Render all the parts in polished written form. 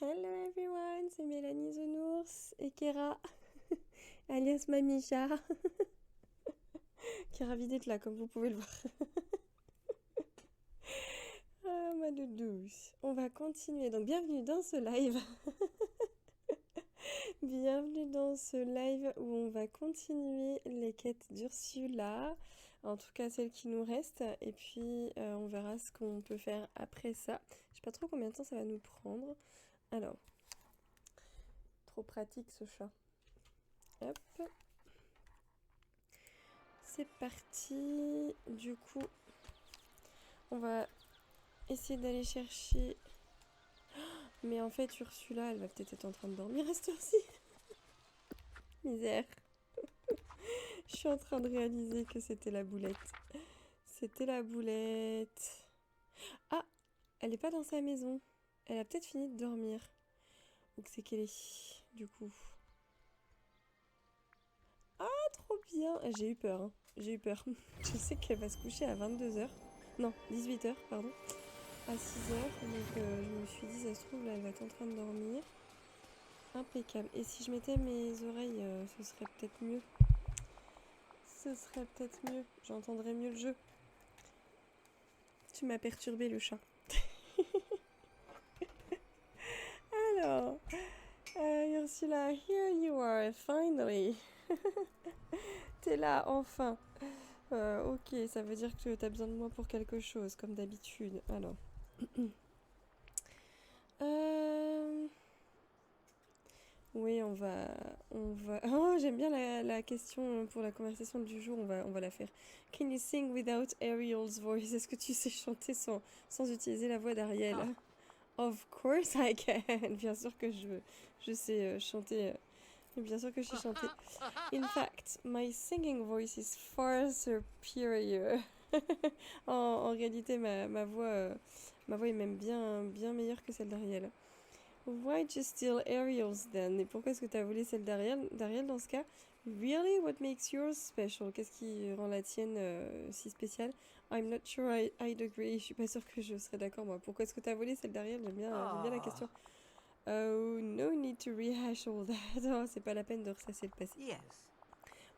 Hello everyone, c'est Mélanie the Nours et Kéra, alias Mamicha, qui est ravie d'être là comme vous pouvez le voir. Ah ma douce, on va continuer, donc bienvenue dans ce live. Bienvenue dans ce live où on va continuer les quêtes d'Ursula, en tout cas celles qui nous restent, et puis on verra ce qu'on peut faire après ça. Je sais pas trop combien de temps ça va nous prendre. Alors, trop pratique ce chat. Hop. C'est parti. Du coup, on va essayer d'aller chercher... Mais en fait, Ursula, elle va peut-être être en train de dormir à cette heure-ci. Misère. Je suis en train de réaliser que c'était la boulette. C'était la boulette. Ah, elle est pas dans sa maison. Elle a peut-être fini de dormir. Ou que c'est qu'elle est, du coup. Ah, trop bien. J'ai eu peur, hein. J'ai eu peur. Je sais qu'elle va se coucher à 22h. Non, 18h, pardon. À 6h. Donc je me suis dit, ça se trouve, là, elle va être en train de dormir. Impeccable. Et si je mettais mes oreilles, ce serait peut-être mieux. Ce serait peut-être mieux. J'entendrais mieux le jeu. Tu m'as perturbé, le chat. Alors, Ursula, here you are, finally. T'es là, enfin. Ok, ça veut dire que t'as besoin de moi pour quelque chose, comme d'habitude. Alors. Oui, on va... Oh, j'aime bien la question pour la conversation du jour, on va la faire. Can you sing without Ariel's voice? Est-ce que tu sais chanter sans utiliser la voix d'Ariel? Of course I can. Bien sûr que je sais chanter. Bien sûr que je sais chanter. In fact, my singing voice is far superior. En réalité, ma voix est même bien meilleure que celle d'Ariel. Why'd you steal Ariel's then? Et pourquoi est-ce que tu as volé celle d'Ariel dans ce cas? Really? What makes yours special? Qu'est-ce qui rend la tienne si spéciale? I'm not sure I'd agree. Je suis pas sûre que je serais d'accord, moi. Pourquoi est-ce que tu as volé celle d'Ariel? J'aime bien la question. Oh, no need to rehash all that. Oh, c'est pas la peine de ressasser le passé. Yes.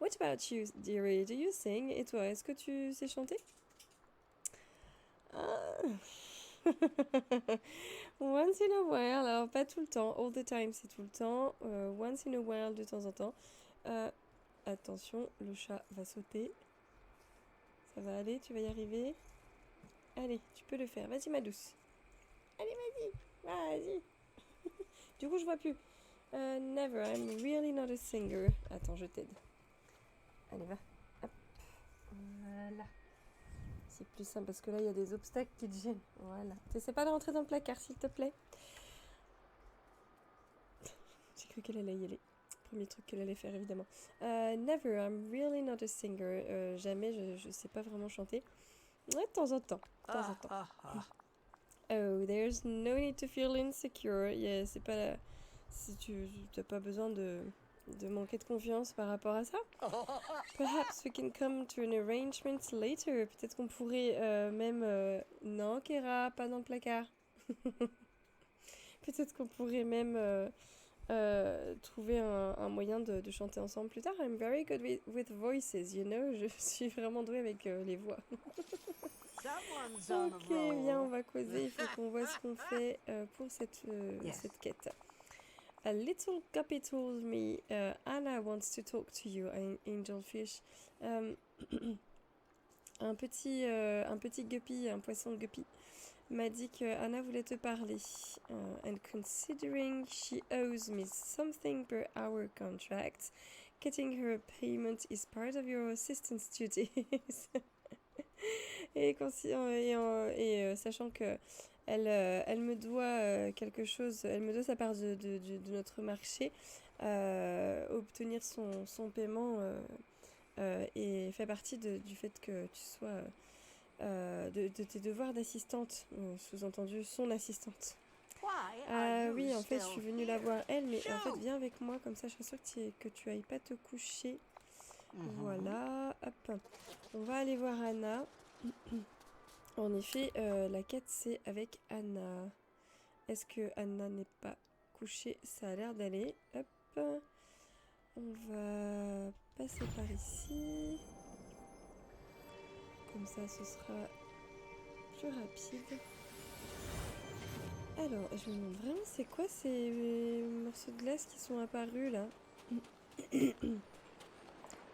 What about you, dearie? Do you sing? Et toi, est-ce que tu sais chanter? Ah. Once in a while, alors pas tout le temps, all the time c'est tout le temps, once in a while de temps en temps. Attention, le chat va sauter. Ça va aller, tu vas y arriver. Allez, tu peux le faire, vas-y ma douce. Allez, vas-y. Du coup, je vois plus. Never, I'm really not a singer. Attends, je t'aide. Allez, va. Hop. Voilà. C'est plus simple parce que là, il y a des obstacles qui te gênent. Voilà. T'essaies pas de rentrer dans le placard, s'il te plaît. J'ai cru qu'elle allait y aller. Premier truc qu'elle allait faire, évidemment. Never, I'm really not a singer. Jamais, je sais pas vraiment chanter. Ouais, de temps en temps. Oh, there's no need to feel insecure. Yeah, c'est pas... Si tu t'as pas besoin de manquer de confiance par rapport à ça. Perhaps we can come to an arrangement later. Peut-être qu'on pourrait même... Non, Kera, pas dans le placard. Peut-être qu'on pourrait même trouver un moyen de chanter ensemble plus tard. I'm very good with voices, you know. Je suis vraiment douée avec les voix. Ok, viens, on va causer. Il faut qu'on voit ce qu'on fait pour cette quête. A little guppy told me Anna wants to talk to you, Angelfish. Un petit guppy, un poisson guppy, m'a dit que Anna voulait te parler. And considering she owes me something per hour contract, getting her payment is part of your assistance duties. Sachant que elle me doit quelque chose, elle me doit sa part de notre marché, obtenir son paiement et fait partie du fait que tu sois de tes devoirs d'assistante, sous-entendu son assistante. Oui, en fait, je suis venue la voir elle, mais en fait, viens avec moi, comme ça, je suis sûre que tu ailles pas te coucher. Voilà, hop. On va aller voir Anna. En effet, la quête, c'est avec Anna. Est-ce que Anna n'est pas coucher, ça a l'air d'aller. Hop. On va passer par ici. Comme ça, ce sera plus rapide. Alors, je me demande vraiment c'est quoi ces morceaux de glace qui sont apparus là.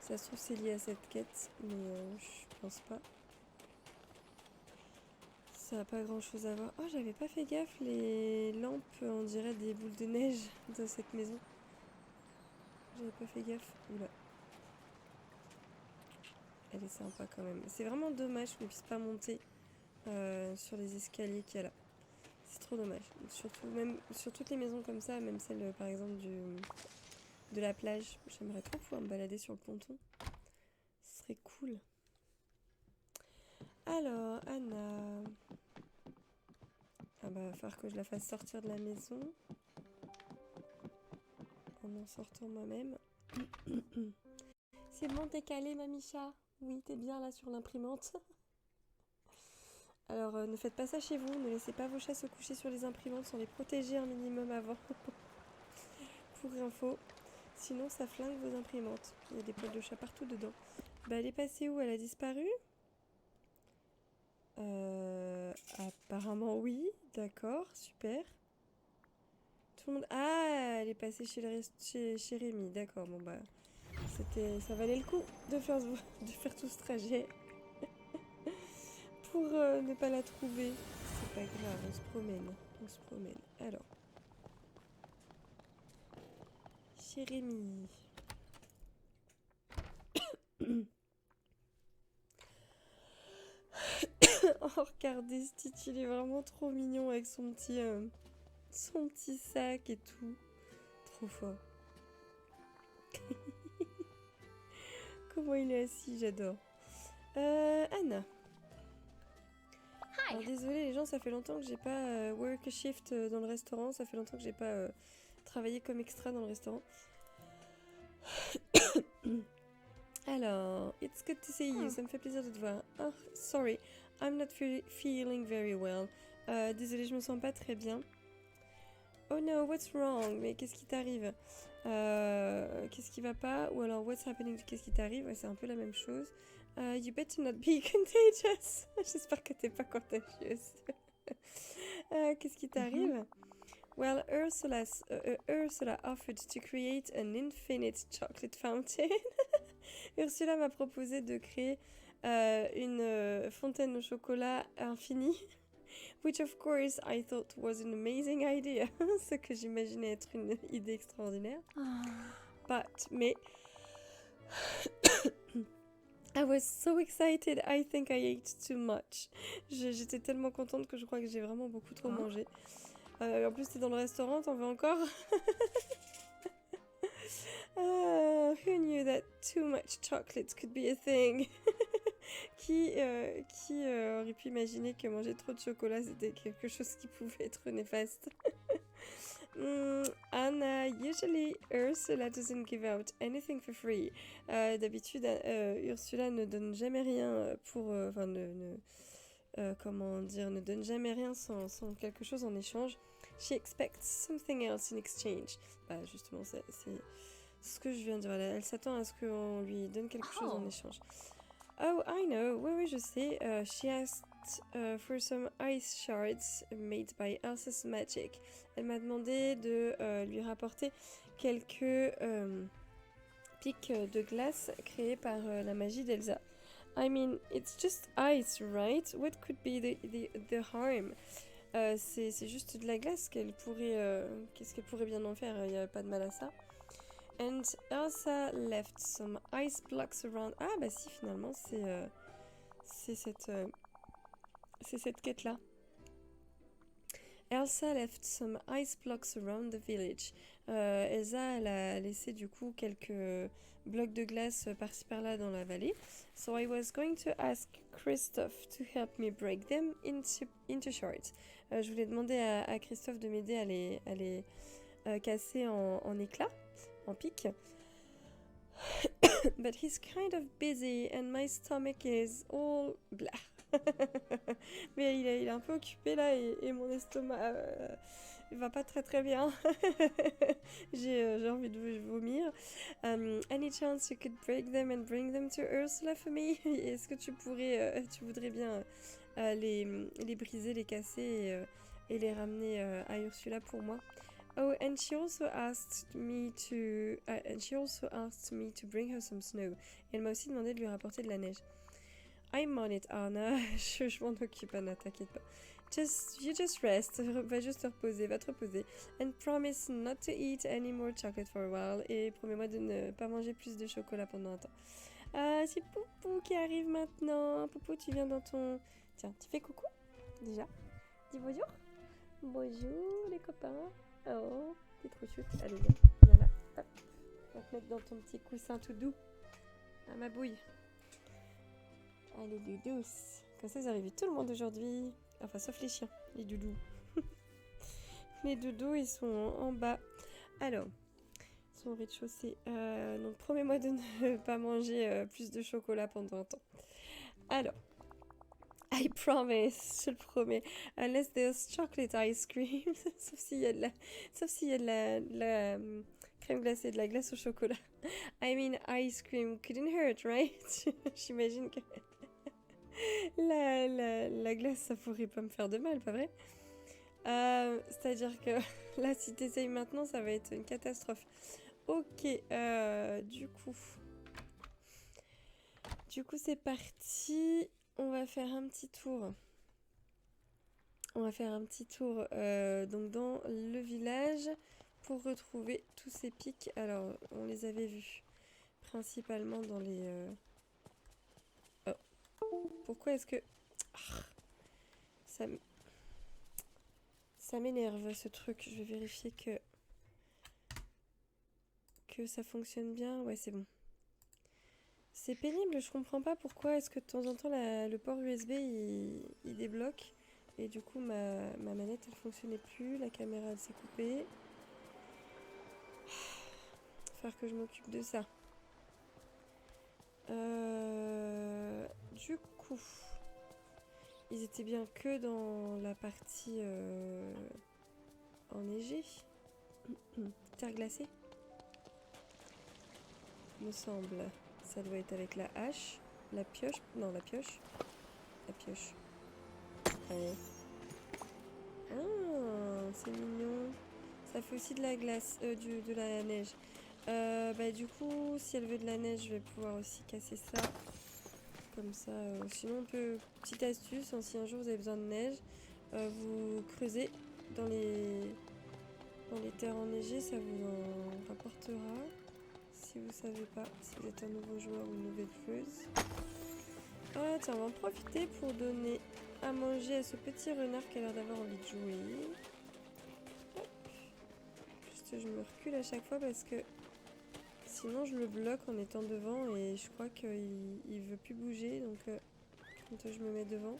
Ça se trouve c'est lié à cette quête, mais je pense pas. Ça n'a pas grand chose à voir. Oh, j'avais pas fait gaffe, les lampes, on dirait des boules de neige dans cette maison. J'avais pas fait gaffe. Oula. Elle est sympa quand même. C'est vraiment dommage qu'on ne puisse pas monter sur les escaliers qu'il y a là. C'est trop dommage. Surtout même sur toutes les maisons comme ça, même celle par exemple de la plage. J'aimerais trop pouvoir me balader sur le ponton. Ce serait cool. Alors, Anna. Ah bah, il va falloir que je la fasse sortir de la maison. En sortant moi-même. C'est bon, t'es calée, Mamicha? Oui, t'es bien là sur l'imprimante. Alors, ne faites pas ça chez vous. Ne laissez pas vos chats se coucher sur les imprimantes sans les protéger un minimum avant. Pour info. Sinon, ça flingue vos imprimantes. Il y a des poils de chat partout dedans. Bah, elle est passée où? Elle a disparu? Apparemment, oui. D'accord, super. Tout le monde... Ah, elle est passée chez Rémi. D'accord, bon bah... Ça valait le coup de faire tout ce trajet pour ne pas la trouver. C'est pas grave, on se promène. Alors, chez Rémi. Oh, regardez Stitch, il est vraiment trop mignon avec son petit sac et tout. Trop fort. Comment il est assis, j'adore. Anna. Alors désolée les gens, ça fait longtemps que j'ai pas work a shift dans le restaurant. Ça fait longtemps que j'ai pas travaillé comme extra dans le restaurant. Alors, it's good to see you. Ça me fait plaisir de te voir. Oh, sorry, I'm not feeling very well. Désolée, je me sens pas très bien. Oh no, what's wrong? Mais qu'est-ce qui t'arrive? Qu'est-ce qui va pas? Ou alors, what's happening? Qu'est-ce qui t'arrive? Ouais, c'est un peu la même chose. You better not be contagious. J'espère que t'es pas contagieuse. Qu'est-ce qui t'arrive? Well, Ursula offered to create an infinite chocolate fountain. Ursula m'a proposé de créer une fontaine au chocolat infinie. Which of course I thought was an amazing idea. Ce que j'imaginais être une idée extraordinaire. Mais I was so excited, I think I ate too much. J'étais tellement contente que je crois que j'ai vraiment beaucoup trop mangé. En plus, t'es dans le restaurant, t'en veux encore? Who knew that too much chocolate could be a thing? Qui aurait pu imaginer que manger trop de chocolat, c'était quelque chose qui pouvait être néfaste? Anna, usually Ursula doesn't give out anything for free. D'habitude, Ursula ne donne jamais rien pour... comment dire, ne donne jamais rien sans quelque chose en échange. She expects something else in exchange. Bah justement, c'est ce que je viens de dire. Elle s'attend à ce qu'on lui donne quelque chose en échange. Oh, I know. Oui, je sais. She asked for some ice shards made by Elsa's magic. Elle m'a demandé de lui rapporter quelques pics de glace créés par la magie d'Elsa. I mean, it's just ice, right? What could be the harm? C'est juste de la glace qu'elle pourrait... Qu'est-ce qu'elle pourrait bien en faire? Il n'y a pas de mal à ça. And Elsa left some ice blocks around... Ah bah si, finalement, c'est cette quête-là. Elsa left some ice blocks around the village. Elsa, elle a laissé du coup quelques blocs de glace par-ci par-là dans la vallée. So I was going to ask Christophe to help me break them into shards. Je voulais demander à Christophe de m'aider à les casser en éclats, en pics. But he's kind of busy and my stomach is all blah. Mais il est un peu occupé là et mon estomac il va pas très très bien. J'ai envie de vomir. Any chance you could break them and bring them to Ursula for me? Est-ce que tu voudrais bien les briser, les casser et les ramener à Ursula pour moi? Oh, and she also asked me to bring her some snow. Et elle m'a aussi demandé de lui rapporter de la neige. I'm on it, Anna. Je m'en occupe, Anna, t'inquiète pas. You just rest. Va juste te reposer, va te reposer. And promise not to eat any more chocolate for a while. Et promets-moi de ne pas manger plus de chocolat pendant un temps. C'est Poupou qui arrive maintenant. Poupou, tu viens dans ton... Tiens, tu fais coucou déjà. Dis bonjour. Bonjour les copains. Oh, t'es trop chute. Allez, viens là. Hop. On va te mettre dans ton petit coussin tout doux. À ma bouille. Allez, doudous. Comme ça, ils arrivent tout le monde aujourd'hui. Enfin, sauf les chiens, les doudous. Les doudous, ils sont en bas. Alors, ils sont au rez-de-chaussée. Donc, promets-moi de ne pas manger plus de chocolat pendant un temps. Alors, I promise, je le promets. Unless there's chocolate ice cream. Sauf s'il y a de la crème glacée, de la glace au chocolat. I mean, ice cream couldn't hurt, right? J'imagine que la glace, ça pourrait pas me faire de mal, pas vrai? C'est-à-dire que là, si t'essayes maintenant, ça va être une catastrophe. Ok, du coup, c'est parti. On va faire un petit tour. Donc dans le village pour retrouver tous ces pics. Alors, on les avait vus principalement dans les... Oh. Pourquoi est-ce que... Ça m'énerve ce truc. Je vais vérifier que ça fonctionne bien. Ouais, c'est bon. C'est pénible, je comprends pas pourquoi est-ce que de temps en temps le port USB il débloque. Et du coup ma manette elle fonctionnait plus, la caméra elle s'est coupée. Faire que je m'occupe de ça. Du coup, ils étaient bien que dans la partie enneigée. Terre glacée, me semble. Ça doit être avec la hache, la pioche. Non, la pioche. La pioche. Allez. Ah, c'est mignon. Ça fait aussi de la glace, de la neige. Du coup, si elle veut de la neige, je vais pouvoir aussi casser ça. Comme ça. Sinon, on peut... Petite astuce, hein, si un jour vous avez besoin de neige, vous creusez dans les terres enneigées, ça vous en rapportera. Si vous savez pas, si vous êtes un nouveau joueur ou une nouvelle joueuse. Ah, tiens, on va en profiter pour donner à manger à ce petit renard qui a l'air d'avoir envie de jouer. Hop. Juste, je me recule à chaque fois parce que sinon je le bloque en étant devant et je crois qu'il veut plus bouger. Donc, quand je me mets devant.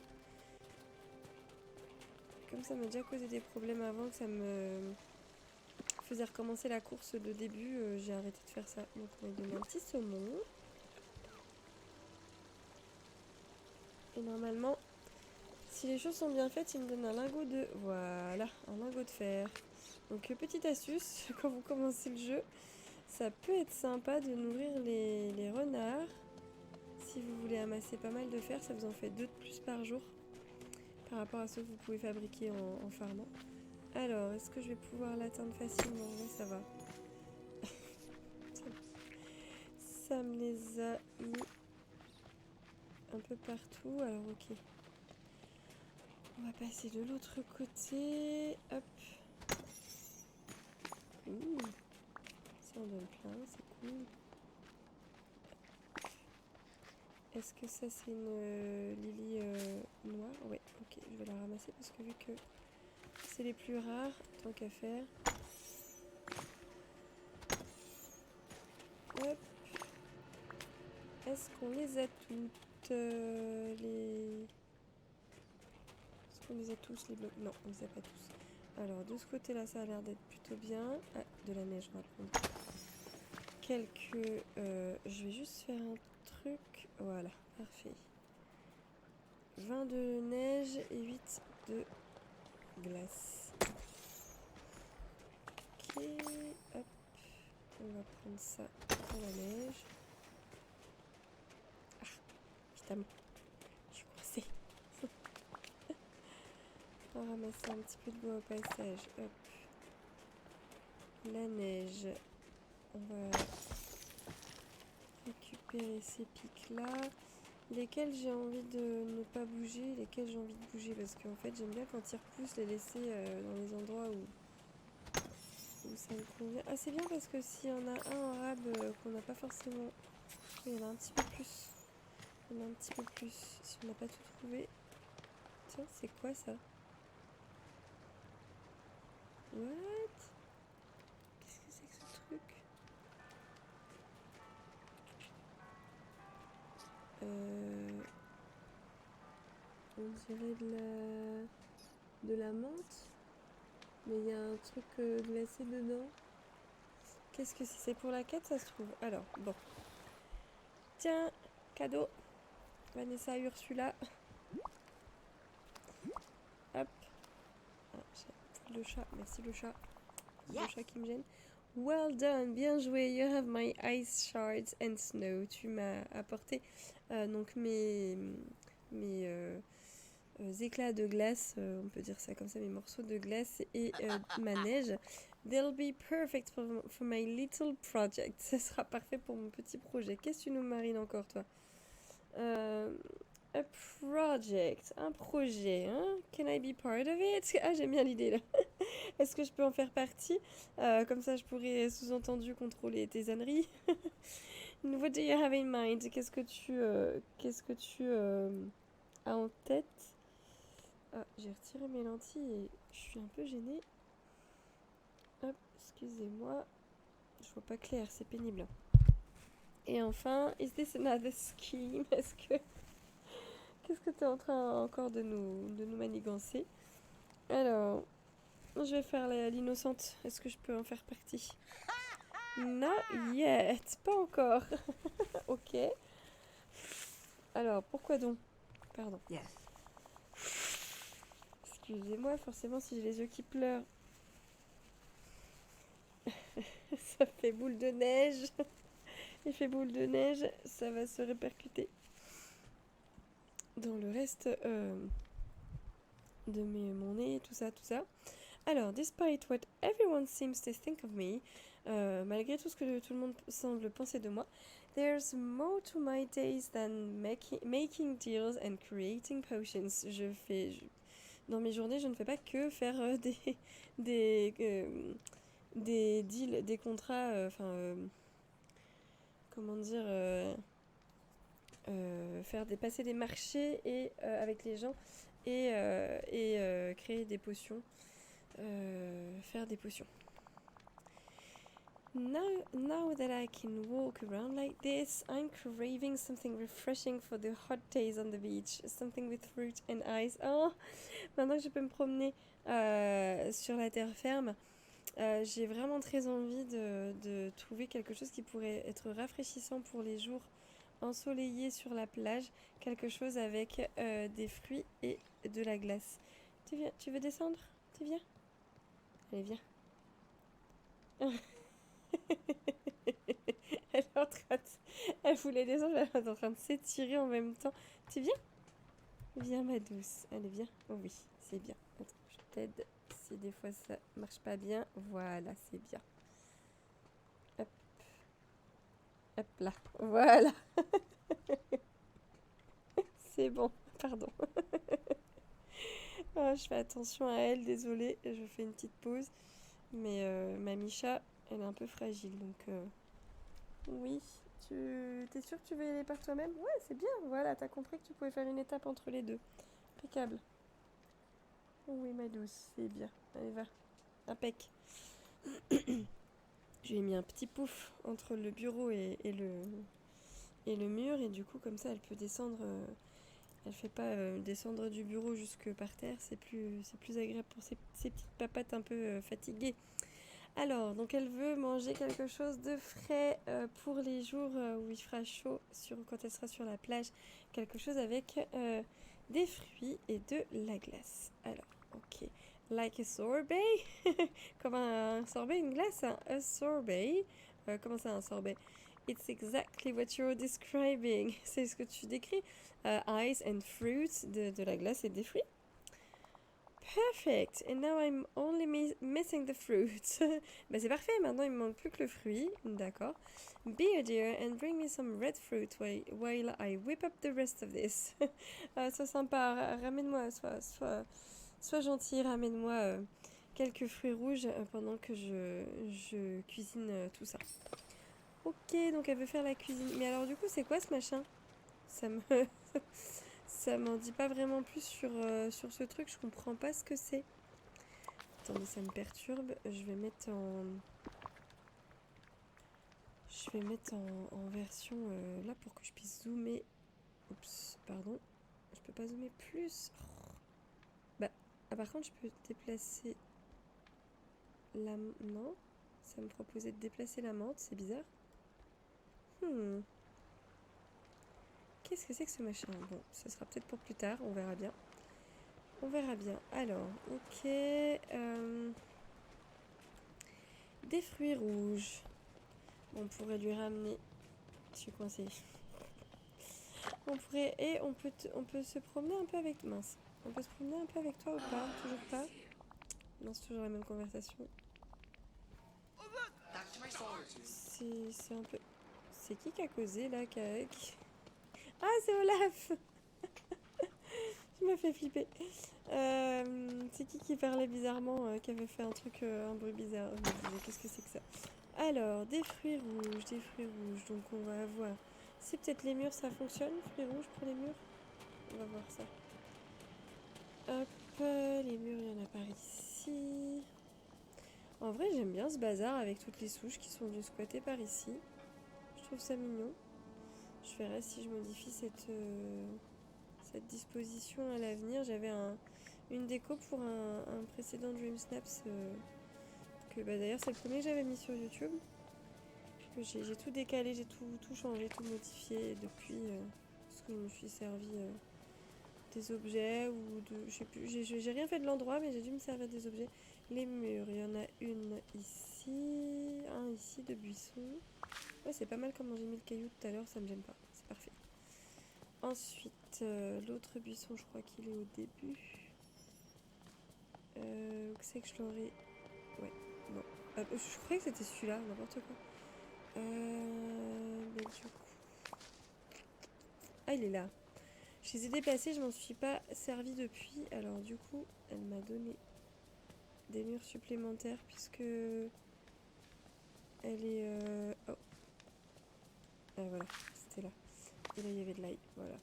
Comme ça m'a déjà causé des problèmes avant, que ça me faisait recommencer la course de début, j'ai arrêté de faire ça. Donc, on va lui donner un petit saumon. Et normalement, si les choses sont bien faites, il me donne un lingot de... Voilà, un lingot de fer. Donc, petite astuce, quand vous commencez le jeu, ça peut être sympa de nourrir les renards. Si vous voulez amasser pas mal de fer, ça vous en fait 2 de plus par jour. Par rapport à ceux que vous pouvez fabriquer en farmant. Alors, est-ce que je vais pouvoir l'atteindre facilement? Oui, ça va. Ça me les a mis un peu partout. Alors, ok. On va passer de l'autre côté. Hop. Ouh. Ça en donne plein, c'est cool. Est-ce que ça c'est une lily noire? Ouais, ok, je vais la ramasser parce que vu que c'est les plus rares, tant qu'à faire. Hop. Est-ce qu'on les a toutes Est-ce qu'on les a tous les blocs? Non, on les a pas tous. Alors de ce côté-là, ça a l'air d'être plutôt bien. Ah, de la neige, on va prendre. Quelques... je vais juste faire un truc. Voilà, parfait. 20 de neige et 8 de glace. Hop, on va prendre ça dans la neige. Ah, putain, je suis coincée. On va ramasser un petit peu de bois au passage. Hop. La neige. On va récupérer ces pics-là. Lesquels j'ai envie de ne pas bouger, lesquels j'ai envie de bouger. Parce qu'en fait, j'aime bien quand ils repoussent, les laisser dans les endroits où ça me convient. Ah, c'est bien parce que s'il y en a un en rab qu'on n'a pas forcément... Il y en a un petit peu plus. Il y en a un petit peu plus. Si on n'a pas tout trouvé. Tiens, c'est quoi ça? What? Qu'est-ce que c'est que ce truc? On dirait de la menthe. Mais il y a un truc glacé dedans. Qu'est-ce que c'est? C'est pour la quête, ça se trouve. Alors, bon. Tiens, cadeau. Vanessa Ursula. Hop. Ah, le chat. Merci le chat. Le chat qui me gêne. Well done, bien joué. You have my ice shards and snow. Tu m'as apporté donc mes éclats de glace, on peut dire ça comme ça, mes morceaux de glace et ma neige. They'll be perfect for my little project. Ce sera parfait pour mon petit projet. Qu'est-ce que tu nous marines encore, toi? A project, un projet, hein? Can I be part of it? Ah, j'aime bien l'idée là. Est-ce que je peux en faire partie? Comme ça, je pourrais sous-entendu contrôler tes âneries. What do you have in mind? Qu'est-ce que tu as en tête? Ah, j'ai retiré mes lentilles et je suis un peu gênée. Hop, excusez-moi. Je vois pas clair, c'est pénible. Et enfin, is this another scheme? Qu'est-ce que tu es en train encore de nous manigancer? Alors, je vais faire l'innocente. Est-ce que je peux en faire partie? Not yet. Pas encore. Ok. Alors, pourquoi donc? Pardon. Yes. Excusez-moi, forcément, si j'ai les yeux qui pleurent. Ça fait boule de neige. Effet boule de neige, ça va se répercuter dans le reste de mon nez, tout ça, tout ça. Alors, despite what everyone seems to think of me, malgré tout ce que tout le monde semble penser de moi, there's more to my days than making deals and creating potions. Dans mes journées, je ne fais pas que faire des deals, des contrats, comment dire, passer des marchés et, avec les gens et créer des potions, faire des potions. Now that I can walk around like this, I'm craving something refreshing for the hot days on the beach. Something with fruit and ice. Oh, maintenant que je peux me promener sur la terre ferme, j'ai vraiment très envie de trouver quelque chose qui pourrait être rafraîchissant pour les jours ensoleillés sur la plage. Quelque chose avec des fruits et de la glace. Tu veux descendre? Tu viens? Allez, viens. Elle voulait descendre, elle est en train de s'étirer en même temps. Tu viens? Viens ma douce. Allez, viens. Oh oui, c'est bien. Attends, je t'aide. Si des fois ça marche pas bien, voilà, c'est bien. Hop. Hop là. Voilà. C'est bon. Pardon. Oh, je fais attention à elle, désolée. Je fais une petite pause. Mais ma Micha, elle est un peu fragile, donc oui. T'es sûre que tu veux y aller par toi-même? Ouais, c'est bien, voilà, t'as compris que tu pouvais faire une étape entre les deux. Impeccable. Oui, ma douce, c'est bien. Allez, va. Impec. Je lui ai mis un petit pouf entre le bureau et le mur, et du coup, comme ça, elle peut descendre. Elle fait pas descendre du bureau jusque par terre, c'est plus agréable pour ces petites papates un peu fatiguées. Alors, donc elle veut manger quelque chose de frais pour les jours où il fera chaud quand elle sera sur la plage. Quelque chose avec des fruits et de la glace. Alors, ok. Like a sorbet. Comme un sorbet, une glace. A sorbet. Comment ça, un sorbet? It's exactly what you're describing. C'est ce que tu décris. Ice and fruits, de la glace et des fruits. Perfect. And now I'm only missing the fruit. Bah c'est parfait, maintenant il me manque plus que le fruit. D'accord. Be a dear and bring me some red fruit while I whip up the rest of this. Sois sympa, ramène-moi, sois gentil, ramène-moi quelques fruits rouges pendant que je cuisine tout ça. Ok, donc elle veut faire la cuisine. Mais alors du coup, c'est quoi ce machin? Ça me... ça m'en dit pas vraiment plus sur ce truc, je comprends pas ce que c'est. Attendez, ça me perturbe. Je vais mettre en version là pour que je puisse zoomer. Oups, pardon. Je peux pas zoomer plus. Oh. Bah, par contre, je peux déplacer la... Non, ça me proposait de déplacer la menthe, c'est bizarre. Qu'est-ce que c'est que ce machin? Bon, ce sera peut-être pour plus tard, on verra bien. On verra bien. Alors, ok. Des fruits rouges. On pourrait lui ramener... Je suis coincée. On pourrait... Et on peut se promener un peu avec... Mince. On peut se promener un peu avec toi ou pas? Toujours pas? Non, c'est toujours la même conversation. C'est un peu... C'est qui a causé là Ah, c'est Olaf. Tu m'as fait flipper. C'est qui parlait bizarrement, qui avait fait un truc, un bruit bizarre. Je me disais, qu'est-ce que c'est que ça? Alors, des fruits rouges, donc on va avoir... C'est peut-être les murs, ça fonctionne, fruits rouges pour les murs? On va voir ça. Hop, les murs, il y en a par ici. En vrai, j'aime bien ce bazar avec toutes les souches qui sont venues squatter par ici. Je trouve ça mignon. Je verrai si je modifie cette disposition à l'avenir. J'avais une déco pour un précédent Dream Snaps que bah, d'ailleurs c'est le premier que j'avais mis sur YouTube. J'ai tout décalé, j'ai tout changé, tout modifié depuis parce que je me suis servi des objets ou de... Je sais plus, j'ai rien fait de l'endroit mais j'ai dû me servir des objets. Les murs, il y en a une ici, un ici de buisson. Ouais, c'est pas mal comment j'ai mis le caillou tout à l'heure, ça me gêne pas, c'est parfait. Ensuite, l'autre buisson, je crois qu'il est au début. Où c'est que je l'aurais... Ouais, non. Je croyais que c'était celui-là, n'importe quoi. Mais du coup... Ah, il est là. Je les ai déplacés, je m'en suis pas servi depuis. Alors du coup, elle m'a donné des murs supplémentaires puisque... Elle est... Oh. Ah voilà, c'était là. Et là, il y avait de l'ail, voilà.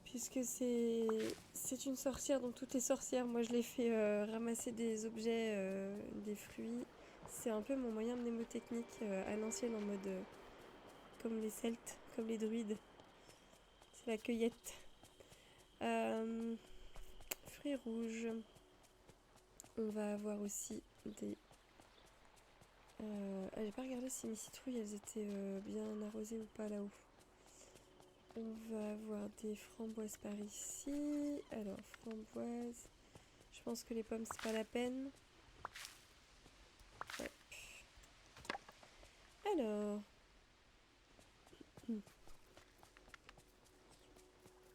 Puisque c'est une sorcière, donc toutes les sorcières, moi je les fais ramasser des objets, des fruits. C'est un peu mon moyen mnémotechnique à l'ancienne en mode comme les Celtes, comme les druides. C'est la cueillette. Fruits rouges. On va avoir aussi des... j'ai pas regardé si mes citrouilles elles étaient bien arrosées ou pas là-haut. On va avoir des framboises par ici. Alors, framboises. Je pense que les pommes, c'est pas la peine. Hop. Alors.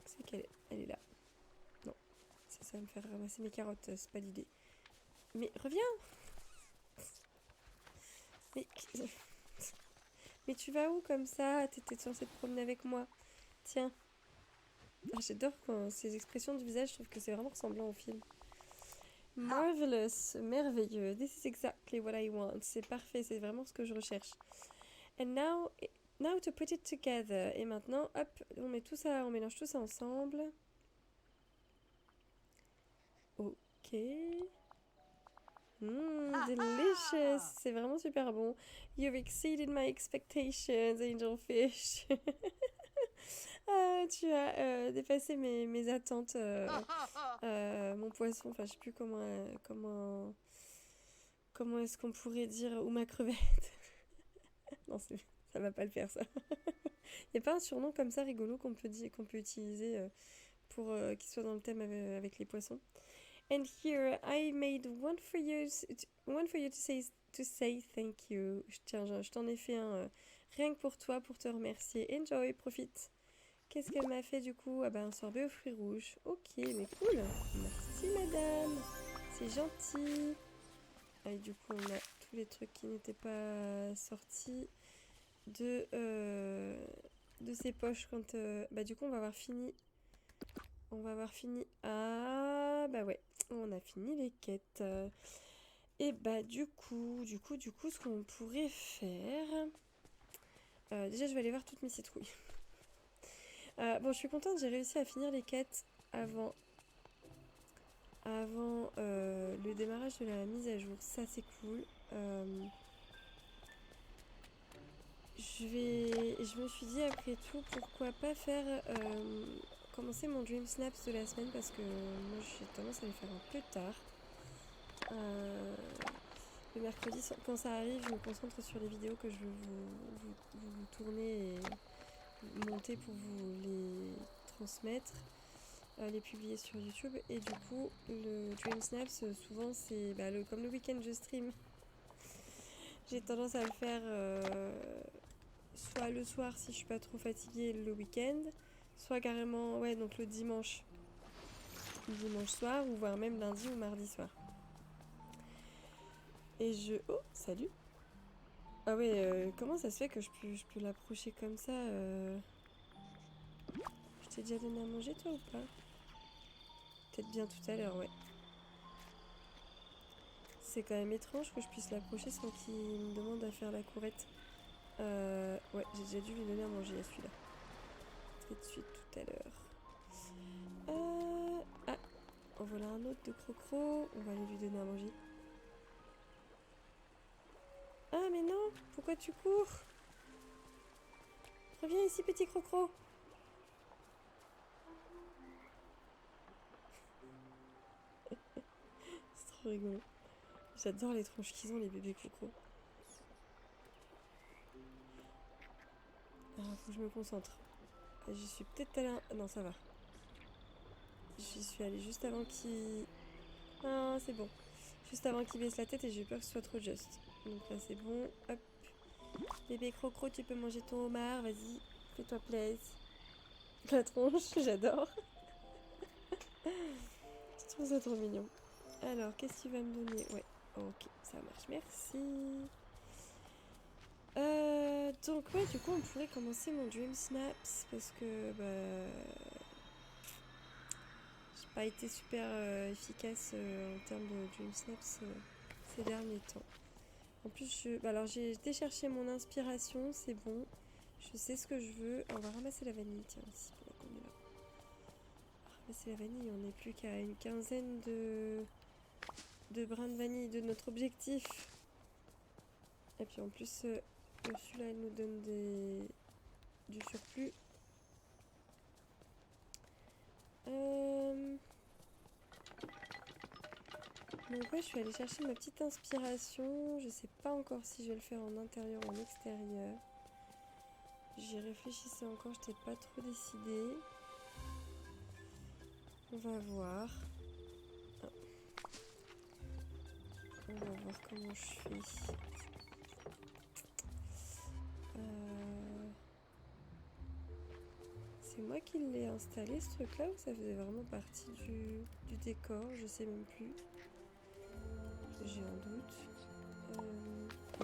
C'est qu'elle elle est là. Non. Ça va me faire ramasser mes carottes. C'est pas l'idée. Mais reviens! Mais... Mais tu vas où comme ça? T'étais censée te promener avec moi. Tiens. Ah, j'adore quand ces expressions du visage, je trouve que c'est vraiment ressemblant au film. Marvelous, merveilleux. This is exactly what I want. C'est parfait, c'est vraiment ce que je recherche. And now to put it together. Et maintenant, hop, on met tout ça, on mélange tout ça ensemble. Ok. Delicious. C'est vraiment super bon. You've exceeded my expectations, Angelfish. Tu as dépassé mes attentes. Mon poisson, enfin je sais plus comment est-ce qu'on pourrait dire, ou ma crevette. Non, ça va pas le faire ça. Y a pas un surnom comme ça rigolo qu'on peut utiliser pour qu'il soit dans le thème avec les poissons. And here I made one for you to say thank you. Tiens, je t'en ai fait un rien que pour toi, pour te remercier. Enjoy, profite. Qu'est-ce qu'elle m'a fait du coup? Ah bah un sorbet aux fruits rouges. Ok, mais cool. Merci madame. C'est gentil. Et du coup on a tous les trucs qui n'étaient pas sortis de ses poches quand... Bah du coup on va avoir fini. On va avoir fini. Ah bah ouais, on a fini les quêtes. Et bah du coup, ce qu'on pourrait faire... déjà je vais aller voir toutes mes citrouilles. Bon, je suis contente, j'ai réussi à finir les quêtes avant le démarrage de la mise à jour. Ça, c'est cool. Je me suis dit, après tout, pourquoi pas faire... commencer mon Dream Snaps de la semaine, parce que moi, j'ai tendance à les faire un peu tard. Le mercredi, quand ça arrive, je me concentre sur les vidéos que je veux vous tourner et monter pour vous les transmettre. Les publier sur YouTube, et du coup le Dream Snaps souvent c'est comme le week-end je stream. J'ai tendance à le faire soit le soir si je suis pas trop fatiguée le week-end, soit carrément ouais donc le dimanche soir, ou voire même lundi ou mardi soir. Et oh salut. Ah ouais, comment ça se fait que je peux l'approcher comme ça Je t'ai déjà donné à manger toi ou pas? Peut-être bien tout à l'heure, ouais. C'est quand même étrange que je puisse l'approcher sans qu'il me demande à faire la courette. Ouais, j'ai déjà dû lui donner à manger à celui-là. Tout de suite, tout à l'heure. Ah, en voilà un autre de crocro. On va aller lui donner à manger. Ah, mais non, pourquoi tu cours? Reviens ici, petit crocro. C'est trop rigolo. J'adore les tronches qu'ils ont, les bébés crocro. Ah, faut que je me concentre. J'y suis peut-être allée... Non, ça va. J'y suis allée juste avant qu'il... Ah, c'est bon. Juste avant qu'il baisse la tête, et j'ai eu peur que ce soit trop juste. Donc là, c'est bon. Hop. Bébé crocro, tu peux manger ton homard. Vas-y, fais-toi plaisir. La tronche, j'adore. Je trouve ça trop mignon. Alors, qu'est-ce qu'il va me donner? Ouais, ok, ça marche, merci. Donc ouais, du coup, on pourrait commencer mon Dream Snaps, parce que j'ai pas été super efficace en termes de Dream Snaps ces derniers temps. En plus, alors j'ai été chercher mon inspiration, c'est bon. Je sais ce que je veux. On va ramasser la vanille, tiens, ici, pendant qu'on est là. Ramasser la vanille, on n'est plus qu'à une quinzaine de brins de vanille de notre objectif. Et puis en plus, Ursula, elle nous donne du surplus. Donc ouais, je suis allée chercher ma petite inspiration. Je sais pas encore si je vais le faire en intérieur ou en extérieur. J'y réfléchissais encore, je n'étais pas trop décidée. On va voir. Ah. On va voir comment je fais. C'est moi qui l'ai installé ce truc là, ou ça faisait vraiment partie du décor? Je sais même plus. J'ai un doute.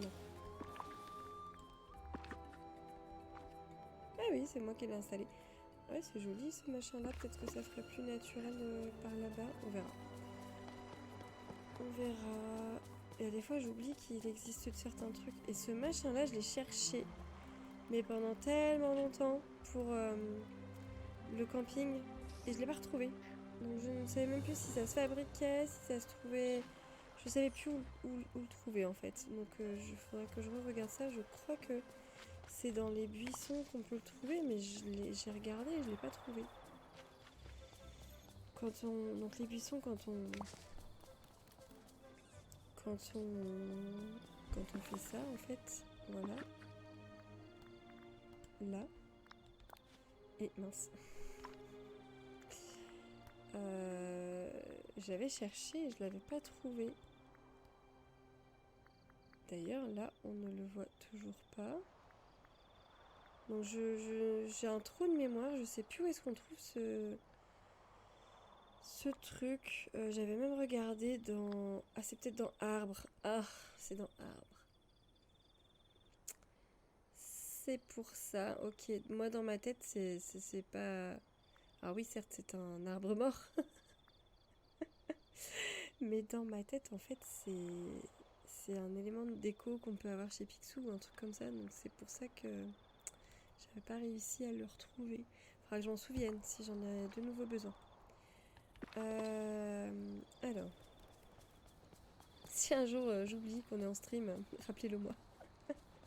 Non. Ah oui, c'est moi qui l'ai installé. Ouais, c'est joli ce machin là. Peut-être que ça ferait plus naturel par là-bas. On verra. On verra. Et des fois j'oublie qu'il existe certains trucs. Et ce machin là, je l'ai cherché. Mais pendant tellement longtemps pour le camping. Et je l'ai pas retrouvé. Donc je ne savais même plus si ça se fabriquait, si ça se trouvait... Je savais plus où le trouver en fait. Donc il faudrait que je regarde ça. Je crois que c'est dans les buissons qu'on peut le trouver. Mais j'ai regardé et je l'ai pas trouvé. Donc les buissons quand on fait ça en fait. Voilà. Là. Et mince. J'avais cherché et je l'avais pas trouvé. D'ailleurs, là, on ne le voit toujours pas. Donc, j'ai un trou de mémoire. Je sais plus où est-ce qu'on trouve ce truc. J'avais même regardé dans... Ah, c'est peut-être dans Arbre. Ah, c'est dans Arbre. C'est pour ça. Ok, moi, dans ma tête, c'est pas... Ah oui, certes, c'est un arbre mort. Mais dans ma tête, en fait, c'est un élément de déco qu'on peut avoir chez Picsou ou un truc comme ça. Donc c'est pour ça que j'avais pas réussi à le retrouver. Faudra que je m'en souvienne si j'en ai de nouveau besoin. Alors, si un jour j'oublie qu'on est en stream, rappelez-le moi.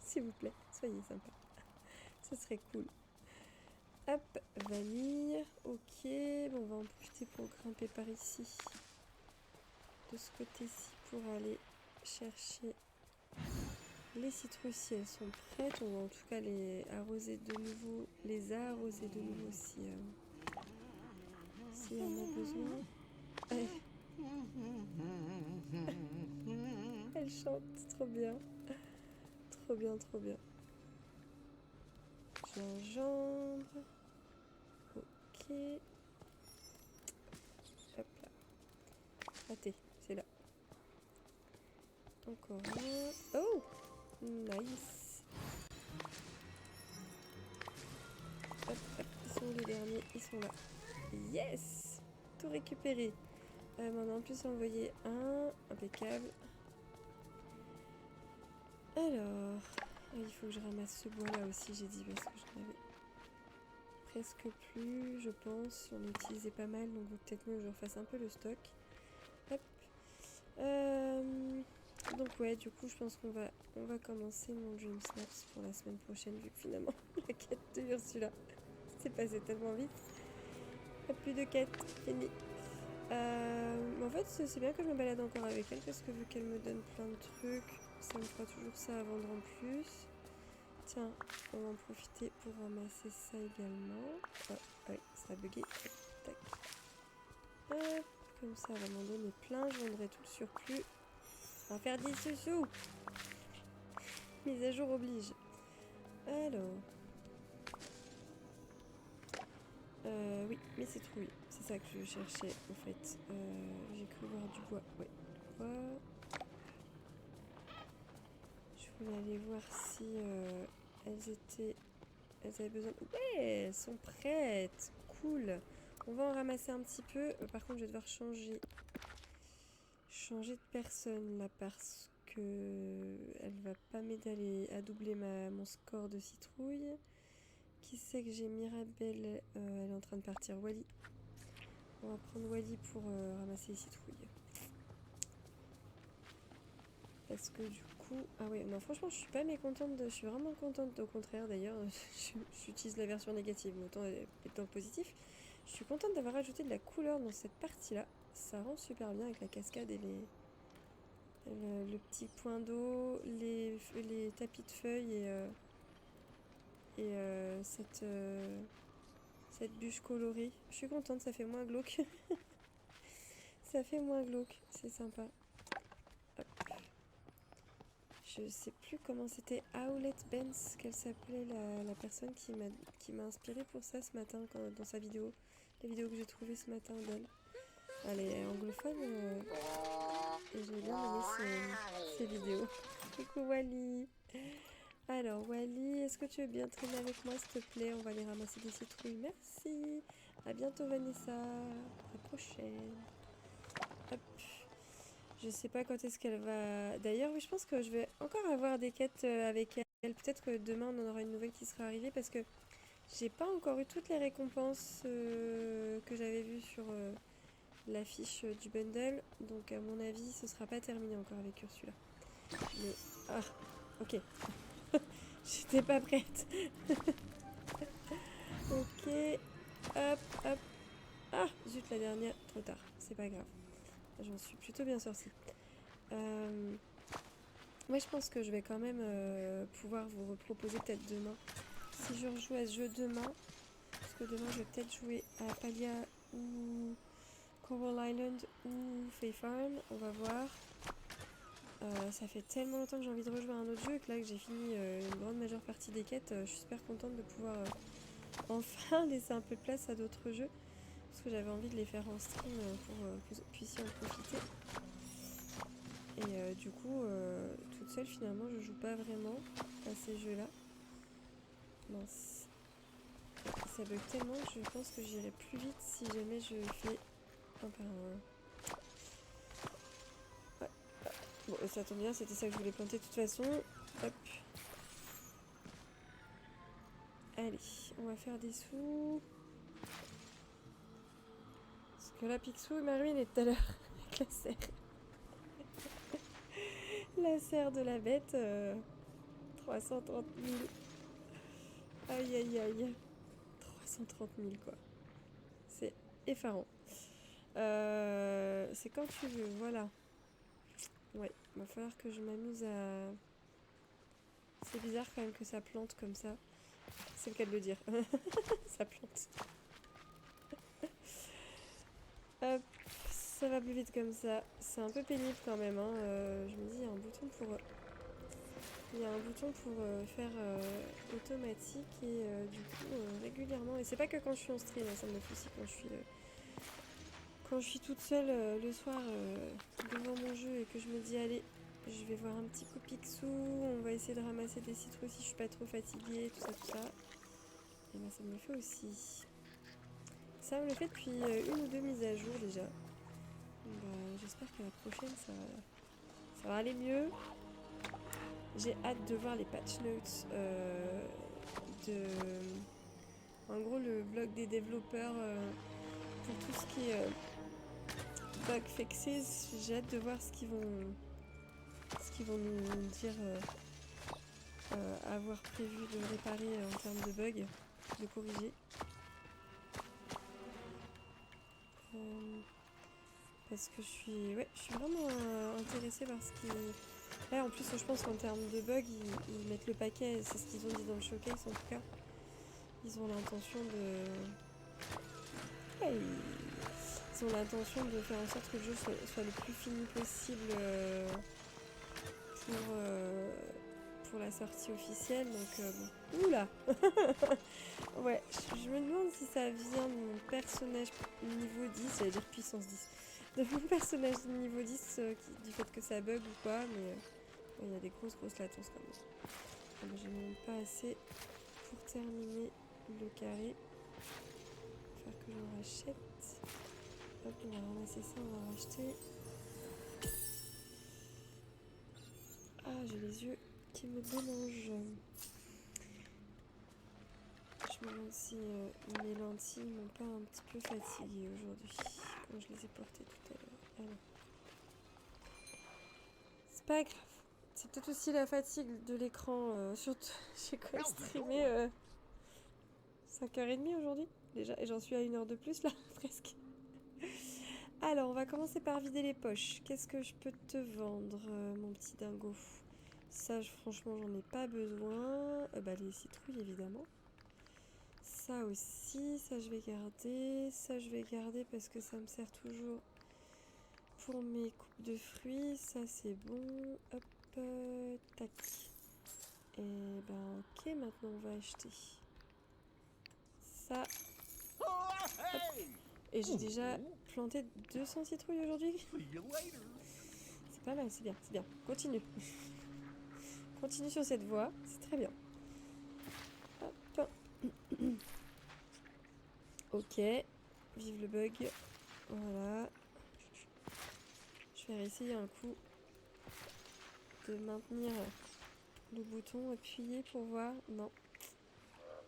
S'il vous plaît, soyez sympa. Ce serait cool. Hop, vanille. Ok, bon, on va en profiter pour grimper par ici. De ce côté-ci pour aller chercher les citrouilles si elles sont prêtes. On va en tout cas les arroser de nouveau, si on a besoin. Elle chante, trop bien. Trop bien, trop bien. Gingembre. Ok. Hop là. Raté, c'est là. Encore un. Oh! Nice. Hop, hop. Ils sont où les derniers? Ils sont là. Yes! Tout récupéré. On a en plus envoyé un. Impeccable. Alors, il faut que je ramasse ce bois là aussi, j'ai dit, parce que j'en avais presque plus, je pense. J'en ai utilisé pas mal, donc peut-être mieux que je refasse un peu le stock. Hop. Donc ouais, du coup, je pense on va commencer mon Dream Snaps pour la semaine prochaine, vu que finalement, la quête de Ursula s'est passée tellement vite. Pas plus de quête, fini. En fait, c'est bien que je me balade encore avec elle, parce que vu qu'elle me donne plein de trucs, ça me fera toujours ça à vendre en plus. Tiens, on va en profiter pour ramasser ça également. Oh, oui, ça a bugué. Tac. Hop, comme ça, elle va m'en donner plein. Je vendrai tout le surplus. On va faire 10 sous. Mise à jour oblige. Alors. Oui, mais c'est trouvé. C'est ça que je cherchais, en fait. J'ai cru voir du bois. Ouais, du bois. Je voulais aller voir si elles avaient besoin. Ouais, elles sont prêtes. Cool. On va en ramasser un petit peu. Par contre, je vais devoir changer de personne là parce que elle va pas m'aider à doubler mon score de citrouille. Qui c'est que j'ai? Mirabelle, elle est en train de partir. Wally. On va prendre Wally pour ramasser les citrouilles. Parce que du coup... Ah ouais, non franchement je suis pas mécontente je suis vraiment contente, au contraire d'ailleurs, j'utilise la version négative, mais autant être dans le positif. Je suis contente d'avoir ajouté de la couleur dans cette partie-là. Ça rend super bien avec la cascade et le petit point d'eau, les tapis de feuilles et cette bûche colorée. Je suis contente, ça fait moins glauque. Ça fait moins glauque, c'est sympa. Hop. Je sais plus comment c'était, Owlette Benz qu'elle s'appelait, la personne qui m'a inspirée pour ça ce matin dans sa vidéo. La vidéo que j'ai trouvée ce matin d'elle. Elle est anglophone et j'ai bien aimé ses vidéos. Coucou Wally. Alors Wally, est-ce que tu veux bien traîner avec moi s'il te plaît? On va aller ramasser des citrouilles. Merci. À bientôt Vanessa. À la prochaine. Hop. Je sais pas quand est-ce qu'elle va... D'ailleurs, oui, je pense que je vais encore avoir des quêtes avec elle. Peut-être que demain, on en aura une nouvelle qui sera arrivée parce que j'ai pas encore eu toutes les récompenses que j'avais vues sur l'affiche du bundle. Donc, à mon avis, ce sera pas terminé encore avec Ursula. Mais... Ah, ok. J'étais pas prête. Ok. Hop, hop. Ah, zut, la dernière. Trop tard. C'est pas grave. J'en suis plutôt bien sortie. Moi, je pense que je vais quand même pouvoir vous reproposer peut-être demain. Si je rejoue à ce jeu demain, parce que demain, je vais peut-être jouer à Palia ou Coral Island ou Fae Farm, on va voir. Ça fait tellement longtemps que j'ai envie de rejouer à un autre jeu que là que j'ai fini une grande majeure partie des quêtes, je suis super contente de pouvoir enfin laisser un peu de place à d'autres jeux. Parce que j'avais envie de les faire en stream pour que vous puissiez en profiter. Et du coup, toute seule finalement, je joue pas vraiment à ces jeux-là. Mince. Ça bug tellement que je pense que j'irai plus vite si jamais je fais un par un. Ouais. Bon, ça tombe bien, c'était ça que je voulais planter de toute façon. Hop. Allez, on va faire des sous. Parce que là, Picsou m'a ruiné tout à l'heure avec la serre. La serre de la bête. 330 000. Aïe aïe aïe. 330 000 quoi. C'est effarant. C'est quand tu veux, voilà. Ouais, va falloir que je m'amuse à... C'est bizarre quand même que ça plante comme ça. C'est le cas de le dire. Ça plante. Hop, ça va plus vite comme ça. C'est un peu pénible quand même. Hein. Je me dis, il y a un bouton pour... Il y a un bouton pour faire automatique et du coup régulièrement. Et c'est pas que quand je suis en stream, hein, ça me le fait aussi quand je suis toute seule le soir devant mon jeu et que je me dis allez, je vais voir un petit coup Picsou, on va essayer de ramasser des citrouilles si je suis pas trop fatiguée, tout ça, tout ça. Et ben ça me le fait aussi. Ça me le fait depuis une ou deux mises à jour déjà. Bah, j'espère que la prochaine ça va aller mieux. J'ai hâte de voir les patch notes de... En gros le blog des développeurs pour tout ce qui est bug fixes. J'ai hâte de voir ce qu'ils vont nous dire avoir prévu de réparer en termes de bugs, de corriger. Parce que je suis vraiment intéressée par ce qui... Là en plus je pense qu'en termes de bugs ils mettent le paquet, c'est ce qu'ils ont dit dans le showcase en tout cas. Ils ont l'intention de... Ouais, ils ont l'intention de faire en sorte que le jeu soit le plus fini possible pour la sortie officielle. Donc bon. Oula. Ouais, je me demande si ça vient de mon personnage niveau 10, j'allais dire puissance 10. De mon personnage niveau 10 du fait que ça bug ou quoi, mais il y a des grosses latences quand même. J'ai même pas assez pour terminer le carré. Il va falloir que j'en rachète. Hop, on va ramasser ça, on va racheter. Ah, j'ai les yeux qui me démangent. Je me demande si mes lentilles m'ont pas un petit peu fatiguée aujourd'hui, quand je les ai portées tout à l'heure. Ah non. C'est pas grave. C'est peut-être aussi la fatigue de l'écran, surtout j'ai quand même streamé 5h30 aujourd'hui, déjà, et j'en suis à 1 heure de plus là, presque. Alors, on va commencer par vider les poches. Qu'est-ce que je peux te vendre, mon petit dingo? Ça, franchement, j'en ai pas besoin. Bah, les citrouilles, évidemment. Ça aussi, ça je vais garder. Ça je vais garder parce que ça me sert toujours pour mes coupes de fruits. Ça c'est bon. Hop, tac. Et ben ok, maintenant on va acheter ça. Hop. Et j'ai déjà planté 200 citrouilles aujourd'hui. C'est pas mal, c'est bien, c'est bien. Continue. Continue sur cette voie, c'est très bien. Hop. Ok, vive le bug. Voilà. Je vais réessayer un coup de maintenir le bouton appuyé pour voir. Non,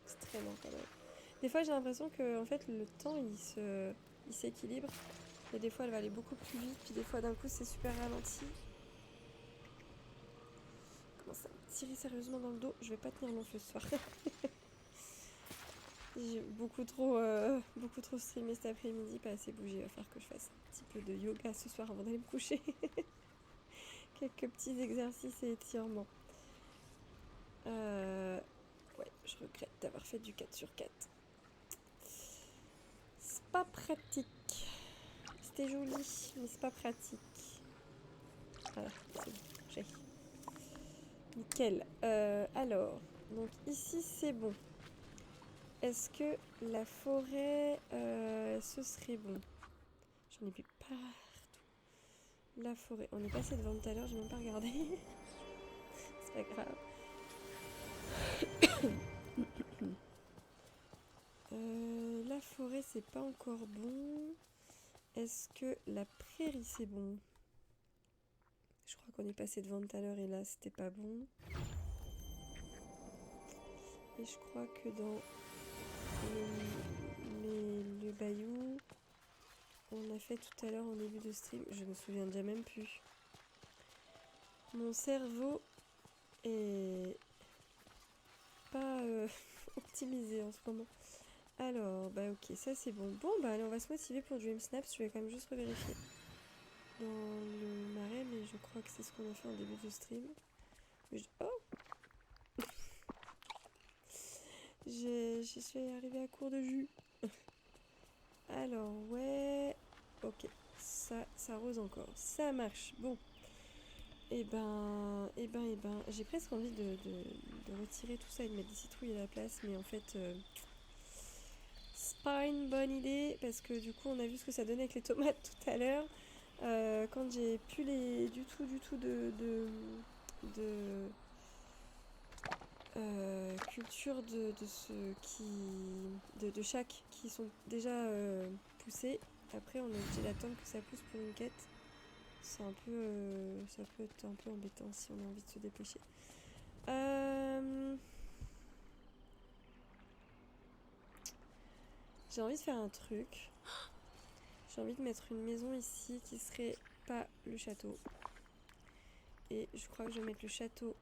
c'est très lent quand même. Des fois j'ai l'impression que en fait le temps il s'équilibre. Et des fois elle va aller beaucoup plus vite, puis des fois d'un coup c'est super ralenti. Comment ça me tirer sérieusement dans le dos? Je vais pas tenir long feu ce soir. J'ai beaucoup trop streamé cet après-midi, pas assez bougé. Il va falloir que je fasse un petit peu de yoga ce soir avant d'aller me coucher. Quelques petits exercices et étirements. Ouais, je regrette d'avoir fait du 4 sur 4. C'est pas pratique. c'était joli, mais c'est pas pratique. Voilà, c'est bon, j'ai. Nickel. Alors, donc ici c'est bon. Est-ce que la forêt, ce serait bon? J'en ai vu partout. La forêt, on est passé devant tout à l'heure, j'ai même pas regardé. C'est pas grave. La forêt, c'est pas encore bon. Est-ce que la prairie, c'est bon? Je crois qu'on est passé devant tout à l'heure et là, c'était pas bon. Et je crois que dans le bayou, on a fait tout à l'heure en début de stream, je me souviens déjà même plus. Mon cerveau est pas optimisé en ce moment. Alors, bah ok, ça c'est bon. Bon, bah allez, on va se motiver pour Dream Snaps. Je vais quand même juste revérifier dans le marais, mais je crois que c'est ce qu'on a fait en début de stream. Oh, je suis arrivée à court de jus. Alors, ouais. Ok, ça rose encore. Ça marche. Bon. J'ai presque envie de retirer tout ça et de mettre des citrouilles à la place, mais en fait, c'est pas une bonne idée parce que du coup, on a vu ce que ça donnait avec les tomates tout à l'heure. Quand j'ai plus du tout de culture de chaque qui sont déjà poussés. Après, on est obligé d'attendre que ça pousse pour une quête. C'est un peu, ça peut être un peu embêtant si on a envie de se dépêcher. J'ai envie de faire un truc. J'ai envie de mettre une maison ici qui serait pas le château. Et je crois que je vais mettre le château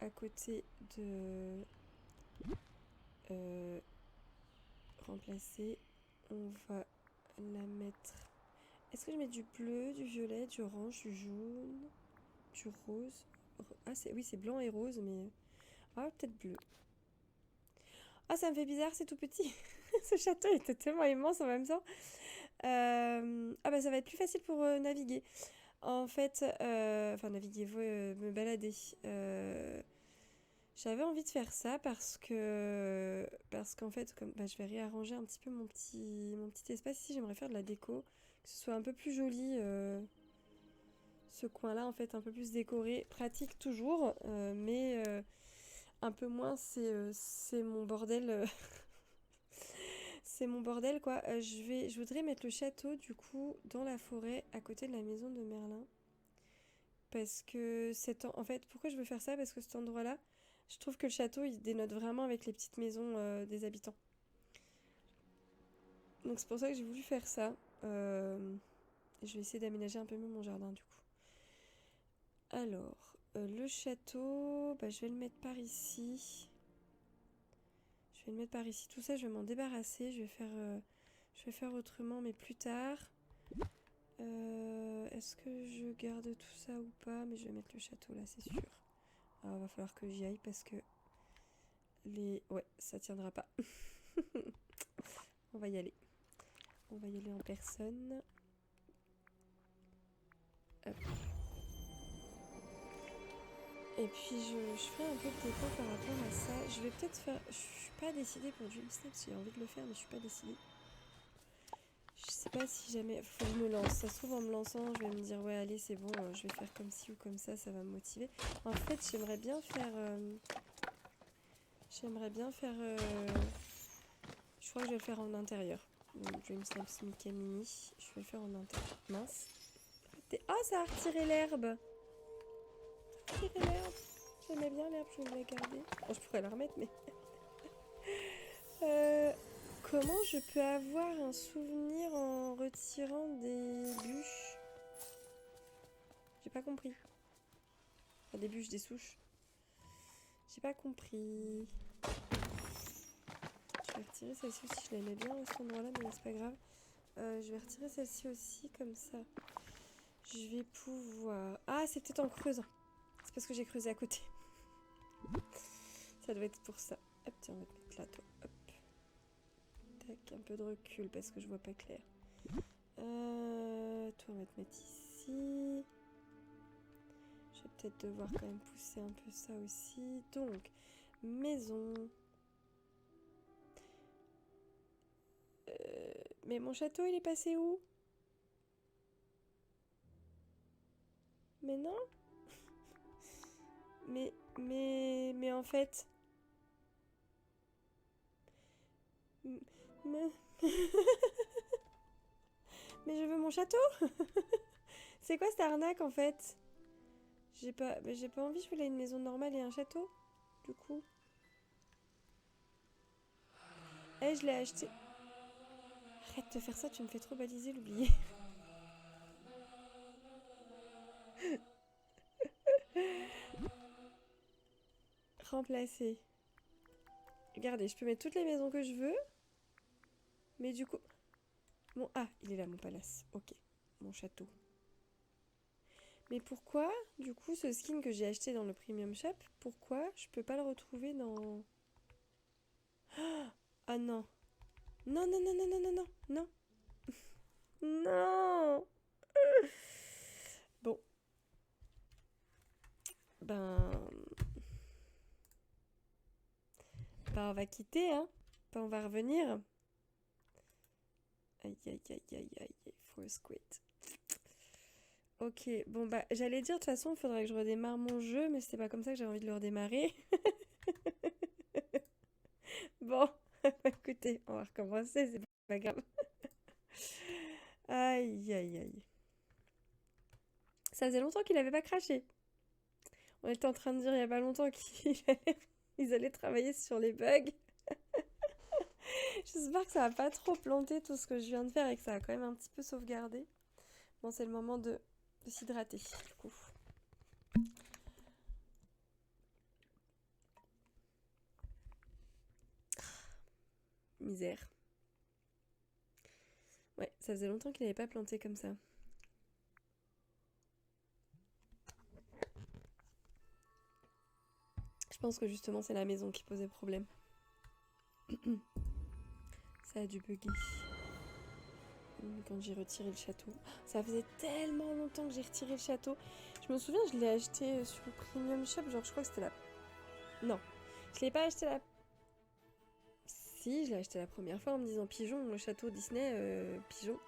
à côté de remplacer. On va la mettre. Est-ce que je mets du bleu, du violet, du orange, du jaune, du rose? Ah, oui, c'est blanc et rose, mais. Ah, peut-être bleu. Ah, ça me fait bizarre, c'est tout petit. Ce château était tellement immense en même temps. Ah, bah, ça va être plus facile pour naviguer. En fait, enfin, naviguer, me balader. J'avais envie de faire ça parce qu'en fait, comme bah, je vais réarranger un petit peu mon petit espace ici, j'aimerais faire de la déco, que ce soit un peu plus joli. Ce coin-là, en fait, un peu plus décoré, pratique toujours, mais un peu moins, c'est mon bordel. C'est mon bordel, quoi. Je voudrais mettre le château, du coup, dans la forêt, à côté de la maison de Merlin. Parce que en fait, pourquoi je veux faire ça? Parce que cet endroit-là, je trouve que le château, il dénote vraiment avec les petites maisons des habitants. Donc c'est pour ça que j'ai voulu faire ça. Je vais essayer d'aménager un peu mieux mon jardin, du coup. Alors, le château, bah, je vais le mettre par ici. Je vais le mettre par ici. Tout ça, je vais m'en débarrasser. Je vais faire autrement, mais plus tard. Est-ce que je garde tout ça ou pas? Mais je vais mettre le château là, c'est sûr. Alors, va falloir que j'y aille parce que ouais, ça tiendra pas. On va y aller. On va y aller en personne. Hop. Et puis je ferai un peu de déco par rapport à ça. Je vais peut-être faire. Je suis pas décidée pour Dream Snaps, j'ai envie de le faire, mais je suis pas décidée. Je sais pas si jamais. Faut que je me lance. Ça se trouve, en me lançant, je vais me dire, ouais, allez, c'est bon, je vais faire comme ci ou comme ça va me motiver. En fait, j'aimerais bien faire. Je crois que je vais le faire en intérieur. Donc, Dream Snaps Mickey Mini. Je vais le faire en intérieur. Mince. Ah, ça a retiré l'herbe! Ça a retiré l'herbe! J'aimais bien l'herbe, je vais la garder. Bon, je pourrais la remettre, mais. Comment je peux avoir un souvenir en retirant des bûches? J'ai pas compris. Enfin, des bûches, des souches. J'ai pas compris. Je vais retirer celle-ci aussi. Je l'aimais bien à cet endroit-là, mais c'est pas grave. Je vais retirer celle-ci aussi, comme ça. Je vais pouvoir... Ah, c'est peut-être en creusant. C'est parce que j'ai creusé à côté. Ça doit être pour ça. Hop, tiens, on va te mettre là, toi. Hop. Tac, un peu de recul parce que je vois pas clair. Toi, on va te mettre ici. Je vais peut-être devoir quand même pousser un peu ça aussi. Donc, maison. Mais mon château, il est passé où? Mais non. Mais en fait... Mais... mais je veux mon château. C'est quoi cette arnaque en fait? J'ai pas envie, je voulais une maison normale et un château. Du coup. Eh, je l'ai acheté. Arrête de faire ça, tu me fais trop baliser, l'oublier. Remplacer. Regardez, je peux mettre toutes les maisons que je veux. Mais du coup... Bon, ah, il est là, mon palace. Ok, mon château. Mais pourquoi, du coup, ce skin que j'ai acheté dans le Premium Shop, pourquoi je peux pas le retrouver dans... Ah non. Non, non, non, non, non, non, non, non. Non. Bon. Ben... Ben, on va quitter, hein. Ben, on va revenir. Aïe, aïe, aïe, aïe, aïe. Force quit. Ok, bon bah j'allais dire de toute façon il faudrait que je redémarre mon jeu, mais c'était pas comme ça que j'avais envie de le redémarrer. Bon, écoutez, on va recommencer, c'est pas grave. Aïe, aïe, aïe. Ça faisait longtemps qu'il avait pas craché. On était en train de dire il y a pas longtemps qu'ils allaient travailler sur les bugs. J'espère que ça va pas trop planter tout ce que je viens de faire et que ça va quand même un petit peu sauvegarder. Bon, c'est le moment de s'hydrater, du coup. Misère. Ouais, ça faisait longtemps qu'il n'avait pas planté comme ça. Je pense que justement c'est la maison qui posait problème. Ça a dû bugger. Quand j'ai retiré le château. Ça faisait tellement longtemps que j'ai retiré le château. Je me souviens, je l'ai acheté sur le Premium Shop. Genre, je crois que c'était la... Non, je l'ai pas acheté la... Si, je l'ai acheté la première fois en me disant pigeon, le château Disney, pigeon.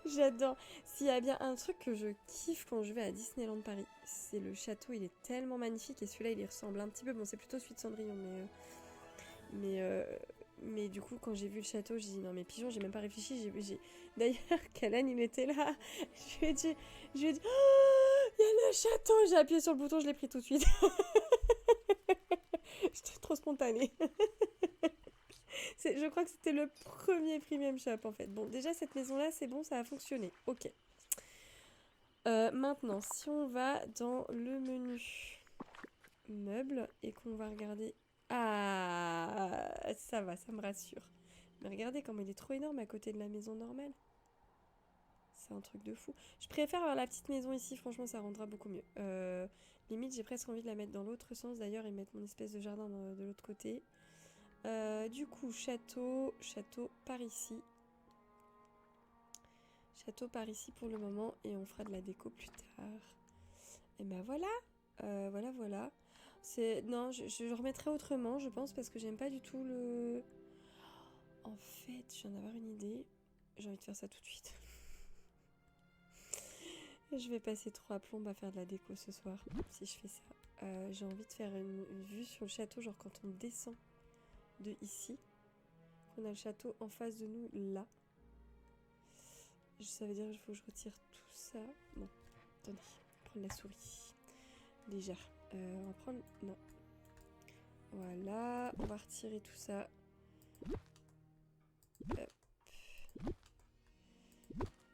J'adore. S'il y a bien un truc que je kiffe quand je vais à Disneyland Paris, c'est le château. Il est tellement magnifique et celui-là, il y ressemble un petit peu. Bon, c'est plutôt celui de Cendrillon, mais du coup, quand j'ai vu le château, j'ai dit non, mais pigeon, j'ai même pas réfléchi. D'ailleurs, Kalan, il était là. Je lui ai dit, oh, il y a le château. J'ai appuyé sur le bouton, je l'ai pris tout de suite. J'étais trop spontanée. Je crois que c'était le premier Premium Shop en fait. Bon, déjà, cette maison-là, c'est bon, ça a fonctionné. Ok. Maintenant, si on va dans le menu meubles et qu'on va regarder... Ah, ça va, ça me rassure. Mais regardez comme il est trop énorme à côté de la maison normale. C'est un truc de fou. Je préfère avoir la petite maison ici, franchement, ça rendra beaucoup mieux. Limite, j'ai presque envie de la mettre dans l'autre sens d'ailleurs et mettre mon espèce de jardin de l'autre côté. Du coup, château par ici. Château par ici pour le moment et on fera de la déco plus tard. Et ben voilà, voilà. Non, je le remettrai autrement, je pense, parce que j'aime pas du tout le... En fait, je viens d'avoir une idée. J'ai envie de faire ça tout de suite. Je vais passer 3 plombes à faire de la déco ce soir, si je fais ça. J'ai envie de faire une vue sur le château, genre quand on descend de ici. On a le château en face de nous, là. Ça veut dire qu'il faut que je retire tout ça. Bon, attendez, on va prendre la souris. Déjà, on va prendre... Non. Voilà, on va retirer tout ça. Hop.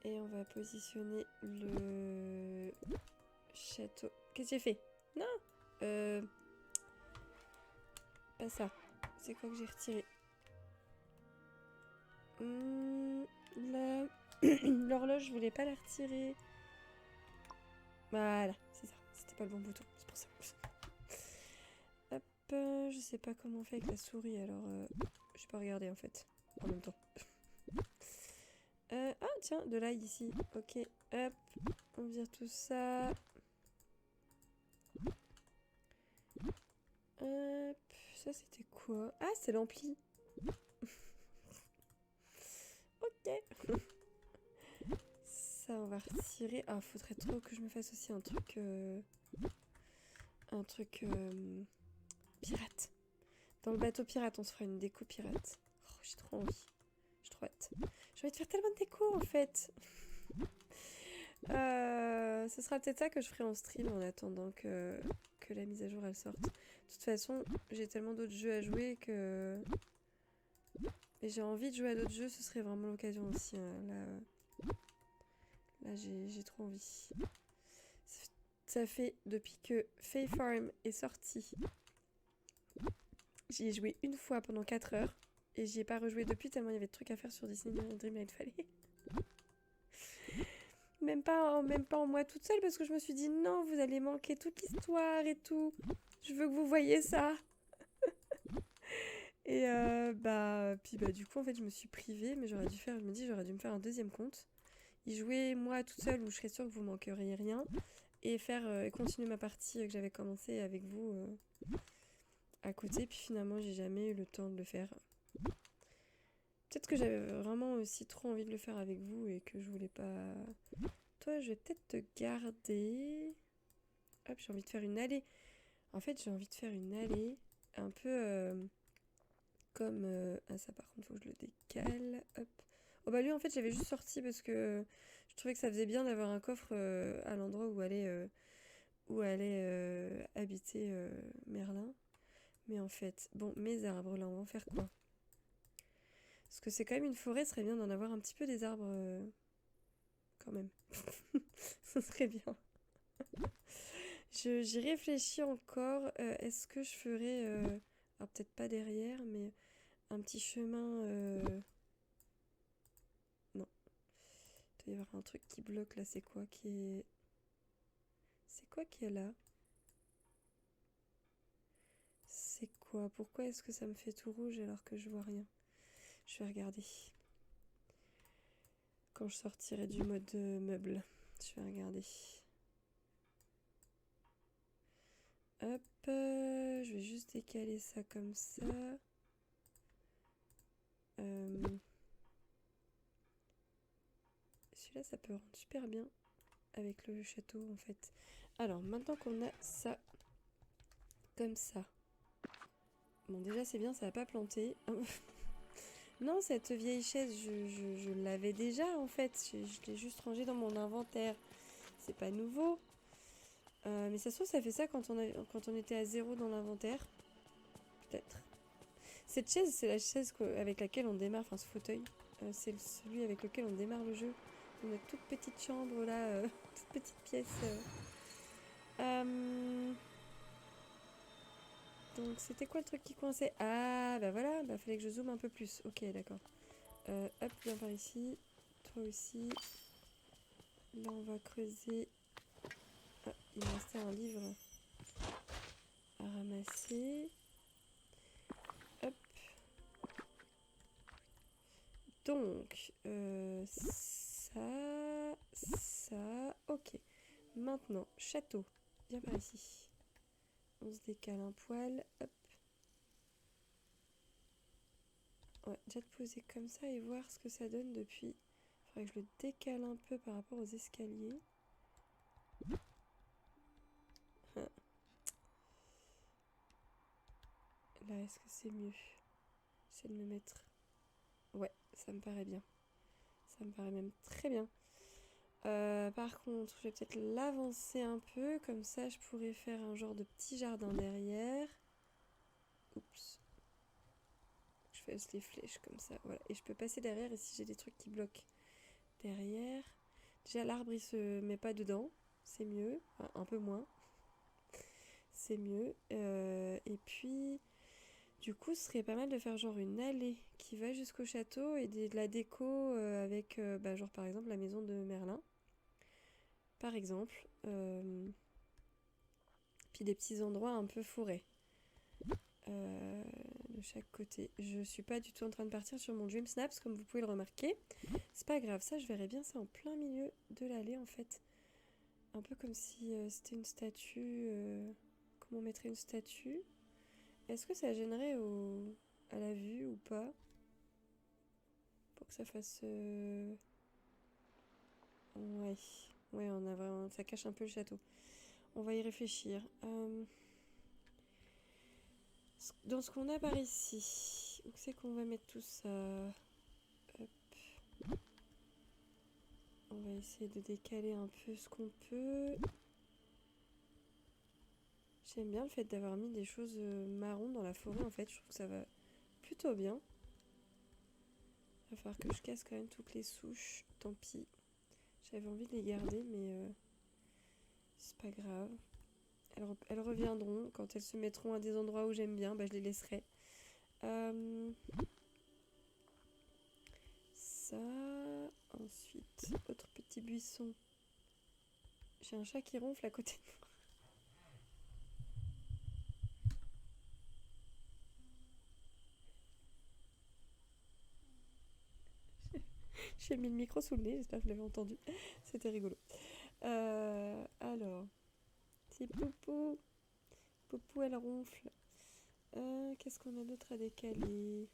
Et on va positionner le château. Qu'est-ce que j'ai fait? Non, pas ça. C'est quoi que j'ai retiré? Là... L'horloge, je voulais pas la retirer. Voilà, c'est ça. C'était pas le bon bouton, c'est pour ça. Hop, je sais pas comment on fait avec la souris, alors je vais pas regarder en fait, en même temps. Ah tiens, de l'ail ici. Ok, hop, on vire tout ça. Hop, ça c'était quoi? Ah, c'est l'ampli. Ok. Ça, on va retirer. Ah, faudrait trop que je me fasse aussi un truc... pirate. Dans le bateau pirate, on se fera une déco pirate. Oh, j'ai trop envie. J'ai trop hâte. J'ai envie de faire tellement de déco en fait. Ce sera peut-être ça que je ferai en stream en attendant que la mise à jour elle sorte. De toute façon, j'ai tellement d'autres jeux à jouer que... Et j'ai envie de jouer à d'autres jeux, ce serait vraiment l'occasion aussi. Hein. Là j'ai trop envie. Ça fait depuis que Fae Farm est sorti. J'y ai joué une fois pendant 4 heures. Et j'y ai pas rejoué depuis tellement il y avait de trucs à faire sur Disney Dreamlight Valley. Même pas en moi toute seule parce que je me suis dit non, vous allez manquer toute l'histoire et tout. Je veux que vous voyez ça. Et puis du coup en fait je me suis privée, mais j'aurais dû me faire un deuxième compte. Y jouer moi toute seule où je serais sûre que vous manqueriez rien. Et continuer ma partie que j'avais commencé avec vous à côté. Puis finalement j'ai jamais eu le temps de le faire. Peut-être que j'avais vraiment aussi trop envie de le faire avec vous et que je voulais pas... Toi, je vais peut-être te garder. Hop, j'ai envie de faire une allée. En fait, j'ai envie de faire une allée un peu comme... Ah, ça, par contre, faut que je le décale. Hop. Oh, bah lui, en fait, j'avais juste sorti parce que je trouvais que ça faisait bien d'avoir un coffre à l'endroit où allait habiter Merlin. Mais en fait, bon, mes arbres, là, on va en faire quoi? Parce que c'est quand même une forêt, ce serait bien d'en avoir un petit peu des arbres quand même. Ce serait bien. J'y réfléchis encore. Est-ce que je ferais, alors peut-être pas derrière, mais un petit chemin... Non. Il doit y avoir un truc qui bloque là. C'est quoi qui est... C'est quoi qui est là? C'est quoi? Pourquoi est-ce que ça me fait tout rouge alors que je vois rien? Je vais regarder. Quand je sortirai du mode meuble. Je vais regarder. Hop, je vais juste décaler ça comme ça. Celui-là, ça peut rendre super bien avec le château, en fait. Alors, maintenant qu'on a ça, comme ça. Bon, déjà, c'est bien, ça va pas planter. Non, cette vieille chaise, je l'avais déjà, en fait. Je l'ai juste rangée dans mon inventaire. C'est pas nouveau. Mais ça se trouve, ça fait ça quand on était à 0 dans l'inventaire. Peut-être. Cette chaise, c'est la chaise avec laquelle on démarre, enfin ce fauteuil. C'est celui avec lequel on démarre le jeu. Dans notre toute petite chambre là, toute petite pièce. Donc c'était quoi le truc qui coinçait? Ah bah voilà, bah fallait que je zoome un peu plus. Ok, d'accord. Hop, viens par ici. Toi aussi. Là on va creuser. Ah, il me restait un livre à ramasser. Hop. Donc, ça, ok. Maintenant, château. Viens par ici. On se décale un poil. Hop. Ouais, déjà de poser comme ça et voir ce que ça donne depuis. Faudrait que je le décale un peu par rapport aux escaliers. Là, est-ce que c'est mieux? C'est de me mettre... Ouais, ça me paraît bien. Ça me paraît même très bien. Par contre, je vais peut-être l'avancer un peu. Comme ça, je pourrais faire un genre de petit jardin derrière. Oups. Je fasse les flèches comme ça. Voilà. Et je peux passer derrière et si j'ai des trucs qui bloquent derrière. Déjà, l'arbre, il se met pas dedans. C'est mieux. Enfin, un peu moins. C'est mieux. Et puis... Du coup, ce serait pas mal de faire genre une allée qui va jusqu'au château et de la déco avec, genre par exemple, la maison de Merlin. Par exemple. Puis des petits endroits un peu forêts. de chaque côté. Je suis pas du tout en train de partir sur mon Dream Snaps, comme vous pouvez le remarquer. C'est pas grave, ça je verrais bien ça en plein milieu de l'allée en fait. Un peu comme si c'était une statue. Comment on mettrait une statue? Est-ce que ça gênerait à la vue ou pas? Pour que ça fasse... Ouais. Ouais, on a vraiment... ça cache un peu le château. On va y réfléchir. Dans ce qu'on a par ici, où c'est qu'on va mettre tout ça? Hop. On va essayer de décaler un peu ce qu'on peut. J'aime bien le fait d'avoir mis des choses marron dans la forêt en fait. Je trouve que ça va plutôt bien. Il va falloir que je casse quand même toutes les souches. Tant pis. J'avais envie de les garder mais c'est pas grave. Elles reviendront quand elles se mettront à des endroits où j'aime bien. Bah, je les laisserai. Ça. Ensuite, autre petit buisson. J'ai un chat qui ronfle à côté de moi. J'ai mis le micro sous le nez, j'espère que vous l'avez entendu. C'était rigolo. Alors, petit poupou. Poupou, elle ronfle. Qu'est-ce qu'on a d'autre à décaler?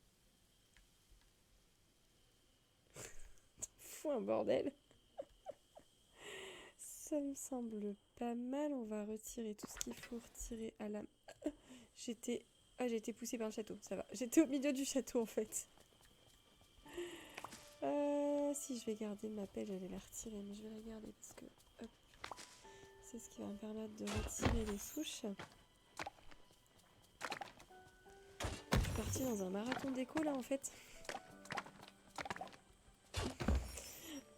Fou un bordel. Ça me semble pas mal. On va retirer tout ce qu'il faut retirer à la... j'ai été poussée par le château, ça va. J'étais au milieu du château en fait. Si je vais garder ma pelle, j'allais la retirer, mais je vais la garder parce que hop, c'est ce qui va me permettre de retirer les souches. Je suis partie dans un marathon d'écho là en fait.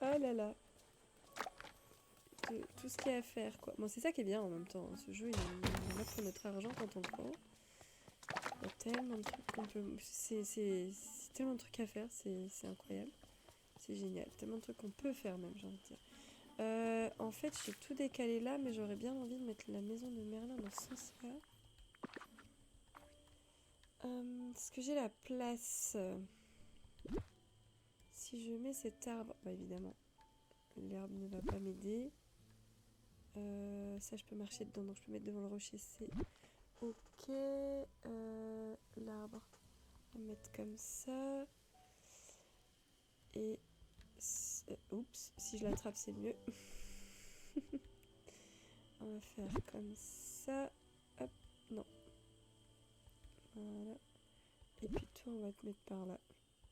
Oh là là. Tout ce qu'il y a à faire quoi. Bon, c'est ça qui est bien en même temps. Ce jeu il offre notre argent quand on le prend. Il y a tellement de trucs qu'on peut. C'est tellement de trucs à faire, c'est incroyable. C'est génial. Tellement de trucs qu'on peut faire même, j'ai envie de dire. En fait, j'ai tout décalé là, mais j'aurais bien envie de mettre la maison de Merlin dans ce sens-là. Est-ce que j'ai la place? Si je mets cet arbre, bah évidemment, l'herbe ne va pas m'aider. Ça, je peux marcher dedans, donc je peux mettre devant le rocher. C'est ok. L'arbre, on va mettre comme ça. Et oups, si je l'attrape, c'est mieux. On va faire comme ça. Hop, non. Voilà. Et puis toi, on va te mettre par là.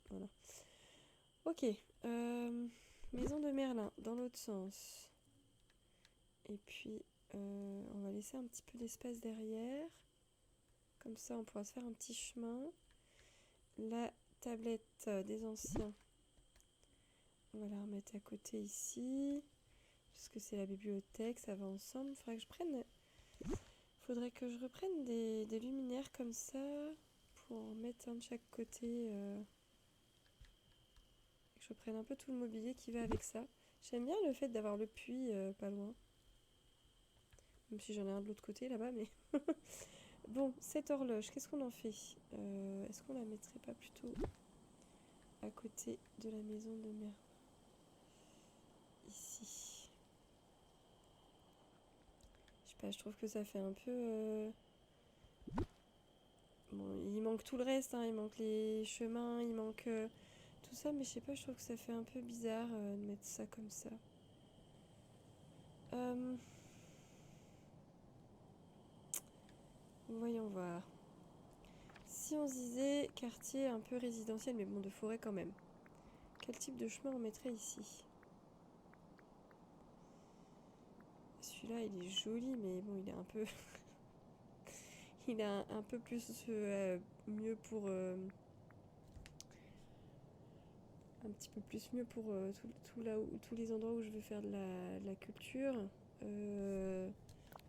Voilà. Ok. Maison de Merlin, dans l'autre sens. Et puis, on va laisser un petit peu d'espace derrière. Comme ça, on pourra se faire un petit chemin. La tablette des anciens, on va la remettre à côté ici. Puisque c'est la bibliothèque, ça va ensemble. Faudrait que je reprenne des luminaires comme ça. Pour mettre un de chaque côté. Que je prenne un peu tout le mobilier qui va avec ça. J'aime bien le fait d'avoir le puits pas loin. Même si j'en ai un de l'autre côté là-bas, mais... Bon, cette horloge, qu'est-ce qu'on en fait? Est-ce qu'on la mettrait pas plutôt à côté de la maison de Merlin? Ici. Je sais pas, je trouve que ça fait un peu... Bon, il manque tout le reste, hein, il manque les chemins, il manque tout ça, mais je sais pas, je trouve que ça fait un peu bizarre de mettre ça comme ça. Voyons voir. Si on se disait quartier un peu résidentiel, mais bon, de forêt quand même. Quel type de chemin on mettrait ici? Celui-là, il est joli, mais bon, il est un peu... il est un peu plus mieux pour... un petit peu plus mieux pour tous les endroits où je veux faire de la culture.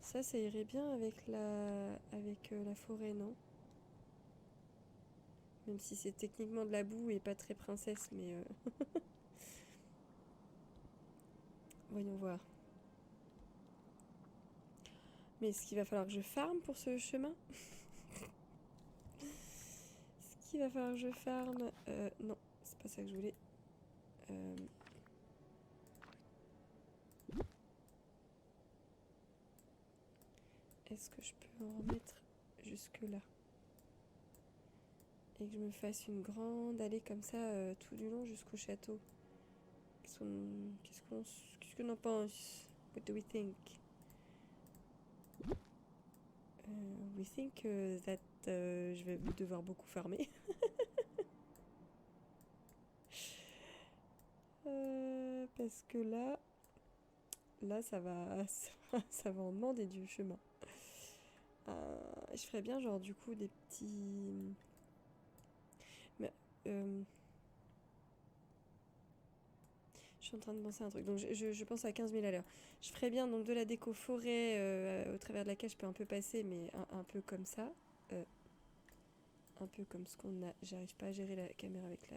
Ça irait bien avec la forêt, non? Même si c'est techniquement de la boue et pas très princesse, mais... Voyons voir. Mais est-ce qu'il va falloir que je farme pour ce chemin? qu'il va falloir que je farme? Non, c'est pas ça que je voulais. Est-ce que je peux en remettre jusque là? Et que je me fasse une grande allée comme ça tout du long jusqu'au château. Qu'est-ce qu'on en pense? What do we think? We think that je vais devoir beaucoup farmer. Parce que là ça va en demander du chemin. Je ferais bien genre du coup des petits... Mais, je suis en train de penser à un truc. Donc je pense à 15 000 à l'heure. Je ferais bien donc de la déco forêt au travers de laquelle je peux un peu passer, mais un peu comme ça. Un peu comme ce qu'on a. J'arrive pas à gérer la caméra avec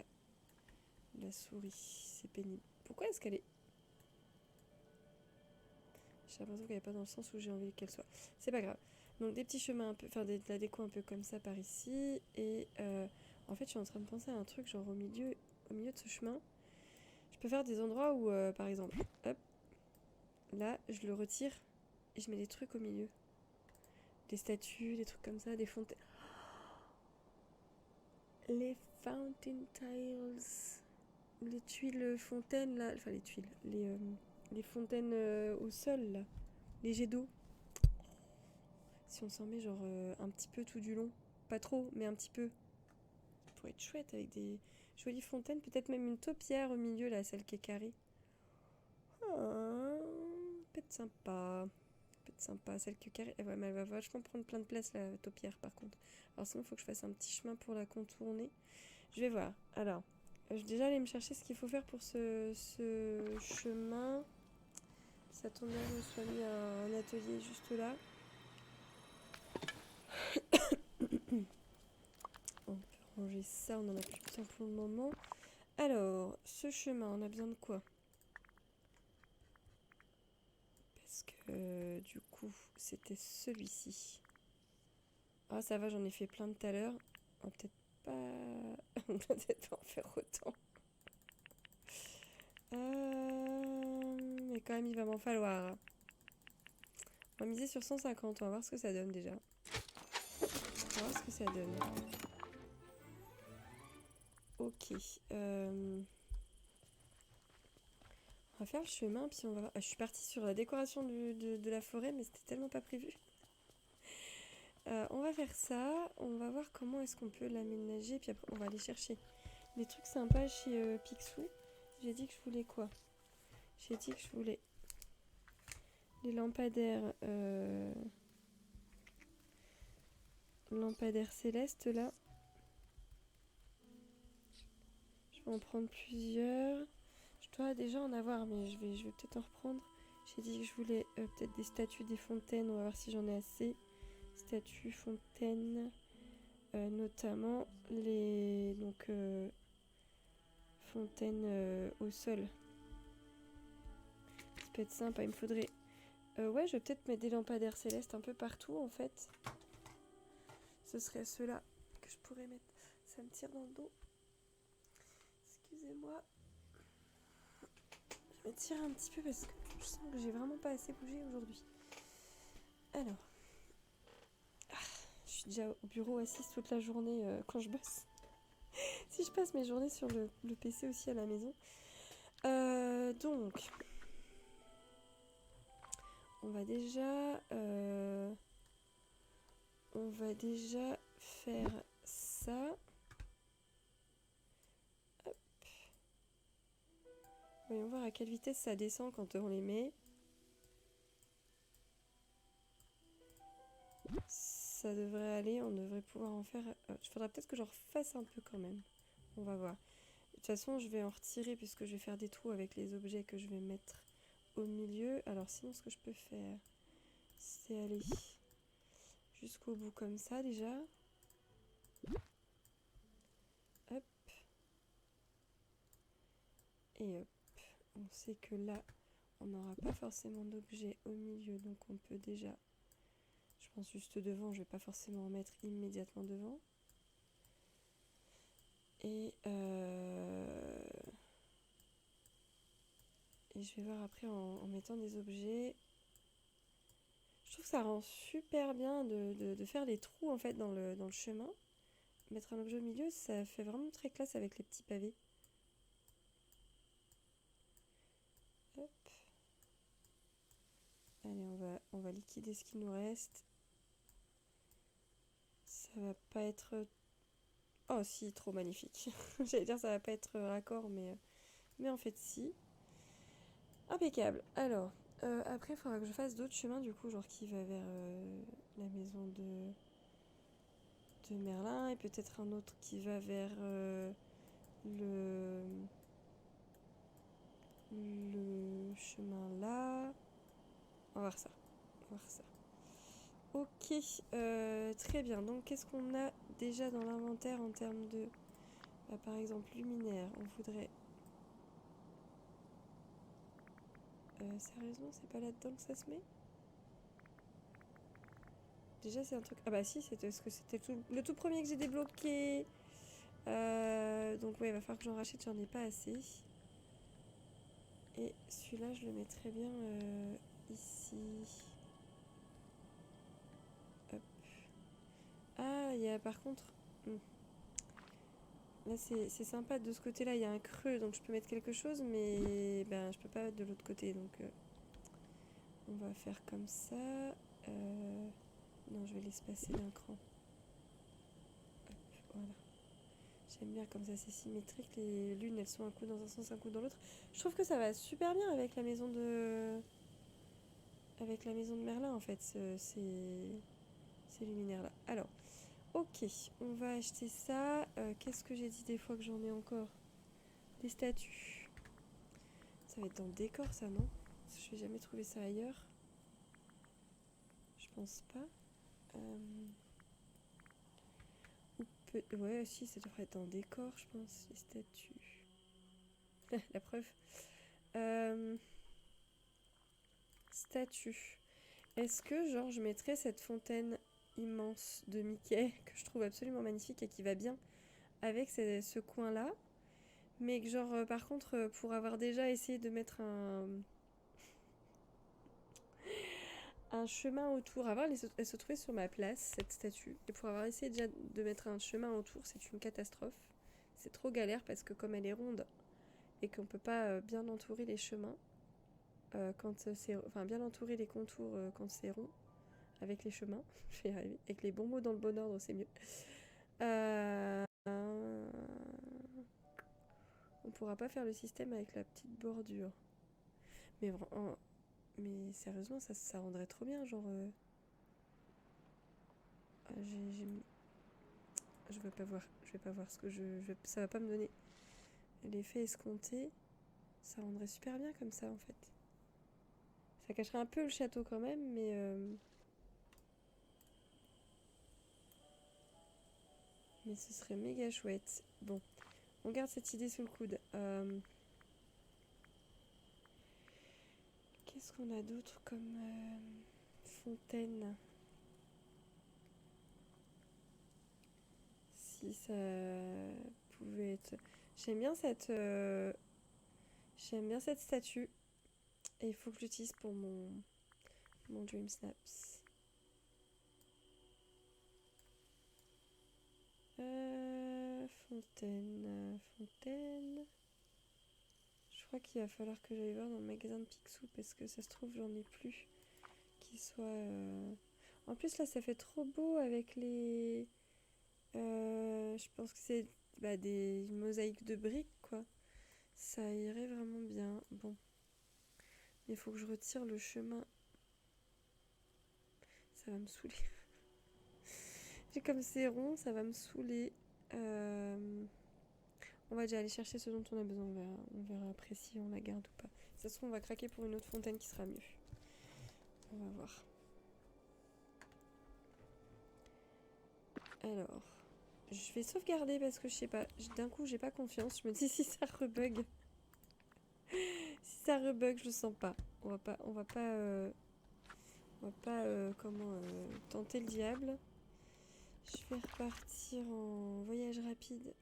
la souris. C'est pénible. Pourquoi est-ce qu'elle est... J'ai l'impression qu'elle est pas dans le sens où j'ai envie qu'elle soit. C'est pas grave. Donc des petits chemins un peu... Enfin de la déco un peu comme ça par ici. Et en fait je suis en train de penser à un truc genre au milieu de ce chemin. Je peux faire des endroits où par exemple... Hop. Là je le retire. Et je mets des trucs au milieu. Des statues, des trucs comme ça, des fontaines. Les fountain tiles. Les tuiles fontaines là. Enfin les tuiles. Les fontaines au sol là. Les jets d'eau. Si on s'en met genre un petit peu tout du long. Pas trop, mais un petit peu. Ça pourrait être chouette avec des jolies fontaines. Peut-être même une taupière au milieu là, celle qui est carrée. Ah, peut-être sympa. Peut-être sympa. Celle qui est carrée. Ouais, mais elle va vachement prendre plein de place la taupière par contre. Alors sinon il faut que je fasse un petit chemin pour la contourner. Je vais voir. Alors, je vais déjà aller me chercher ce qu'il faut faire pour ce chemin. Ça tombe bien que je me sois mis un atelier juste là. On peut ranger ça, on en a plus besoin pour le moment. Alors, ce chemin, on a besoin de quoi? Parce que du coup, c'était celui-ci. Ah, ça va, j'en ai fait plein de tout à l'heure. On va peut-être pas... on va peut-être pas en faire autant. Mais quand même, il va m'en falloir. On va miser sur 150, on va voir ce que ça donne déjà. On va voir ce que ça donne. Ok. On va faire le chemin, puis on va voir. Ah, je suis partie sur la décoration de la forêt, mais c'était tellement pas prévu. On va faire ça. On va voir comment est-ce qu'on peut l'aménager, puis après on va aller chercher des trucs sympas chez Picsou. J'ai dit que je voulais quoi? J'ai dit que je voulais les lampadaires célestes là. Je vais en prendre plusieurs. Je dois déjà en avoir, mais je vais peut-être en reprendre. J'ai dit que je voulais peut-être des statues, des fontaines. On va voir si j'en ai assez. Statues, fontaines, notamment les fontaines au sol. Ça peut être sympa. Il me faudrait... ouais, je vais peut-être mettre des lampadaires célestes un peu partout en fait. Ce serait ceux-là que je pourrais mettre. Ça me tire dans le dos. Excusez-moi. Je me tire un petit peu parce que je sens que j'ai vraiment pas assez bougé aujourd'hui. Alors. Je suis déjà au bureau assise toute la journée quand je bosse. Si je passe mes journées sur le PC aussi à la maison. Donc. On va déjà faire ça. Hop. Voyons voir à quelle vitesse ça descend quand on les met. Ça devrait aller, on devrait pouvoir en faire... Il faudra peut-être que j'en refasse un peu quand même. On va voir. De toute façon, je vais en retirer puisque je vais faire des trous avec les objets que je vais mettre au milieu. Alors sinon, ce que je peux faire, c'est aller jusqu'au bout comme ça déjà. Hop. Et hop. On sait que là, on n'aura pas forcément d'objet au milieu, donc on peut déjà... Je pense juste devant, je vais pas forcément en mettre immédiatement devant. Et je vais voir après en mettant des objets. Je trouve que ça rend super bien de faire les trous en fait dans le chemin. Mettre un objet au milieu, ça fait vraiment très classe avec les petits pavés. Hop. Allez, on va liquider ce qu'il nous reste. Ça va pas être... Oh si, trop magnifique. J'allais dire ça va pas être raccord, mais en fait si. Impeccable. Alors, après, il faudra que je fasse d'autres chemins, du coup, genre qui va vers la maison de Merlin, et peut-être un autre qui va vers le chemin là. On va voir ça. On va voir ça. Ok, très bien. Donc, qu'est-ce qu'on a déjà dans l'inventaire en termes de... Bah, par exemple, luminaire. On voudrait... Sérieusement, c'est pas là-dedans que ça se met? Déjà, c'est un truc... Ah bah si, c'était ce que c'était le tout premier que j'ai débloqué. Donc ouais, il va falloir que j'en rachète, j'en ai pas assez. Et celui-là, je le mettrais bien ici. Hop. Ah, il y a par contre... Là, c'est sympa, de ce côté-là, il y a un creux, donc je peux mettre quelque chose, mais ben, je peux pas mettre de l'autre côté, donc on va faire comme ça. Non, je vais l'espacer d'un cran. Hop, voilà. J'aime bien comme ça, c'est symétrique. Les lunes, elles sont un coup dans un sens, un coup dans l'autre. Je trouve que ça va super bien avec la maison de... Avec la maison de Merlin, en fait, ces luminaires-là. Alors, ok, on va acheter ça. Qu'est-ce que j'ai dit des fois que j'en ai encore? Des statues. Ça va être dans le décor, ça, non? Parce que je vais jamais trouver ça ailleurs. Je pense pas. Ouais, si, ça devrait être dans le décor, je pense, les statues. La preuve. Statue. Est-ce que, genre, je mettrais cette fontaine immense de Mickey, que je trouve absolument magnifique et qui va bien avec ce coin-là, mais que, genre, par contre, pour avoir déjà essayé de mettre un chemin autour, avant, elle se trouvait sur ma place, cette statue, et pour avoir essayé déjà de mettre un chemin autour, c'est une catastrophe. C'est trop galère parce que comme elle est ronde et qu'on peut pas bien entourer les chemins, quand c'est... Enfin, bien entourer les contours quand c'est rond, avec les chemins, je vais y arriver, avec les bons mots dans le bon ordre, c'est mieux. On pourra pas faire le système avec la petite bordure. Mais, mais sérieusement, ça rendrait trop bien, genre... Je vais pas voir, je vais pas voir ce que ça va pas me donner l'effet escompté. Ça rendrait super bien comme ça, en fait. Ça cacherait un peu le château quand même, mais ce serait méga chouette. Bon, on garde cette idée sous le coude. Qu'est-ce qu'on a d'autre comme fontaine? Si ça pouvait être... J'aime bien j'aime bien cette statue. Et il faut que j'utilise pour mon Dream Snaps. Fontaine. Je crois qu'il va falloir que j'aille voir dans le magasin de Picsou parce que ça se trouve j'en ai plus qui soit... En plus là ça fait trop beau avec les... je pense que c'est des mosaïques de briques quoi. Ça irait vraiment bien. Bon. Il faut que je retire le chemin. Ça va me saouler. J'ai comme c'est rond, ça va me saouler. On va déjà aller chercher ce dont on a besoin. On verra après si on la garde ou pas. Ça se trouve, on va craquer pour une autre fontaine qui sera mieux. On va voir. Alors, je vais sauvegarder parce que je sais pas. D'un coup, j'ai pas confiance. Je me dis si ça rebug. Si ça rebug, je le sens pas. On va pas, tenter le diable. Je vais repartir en voyage rapide.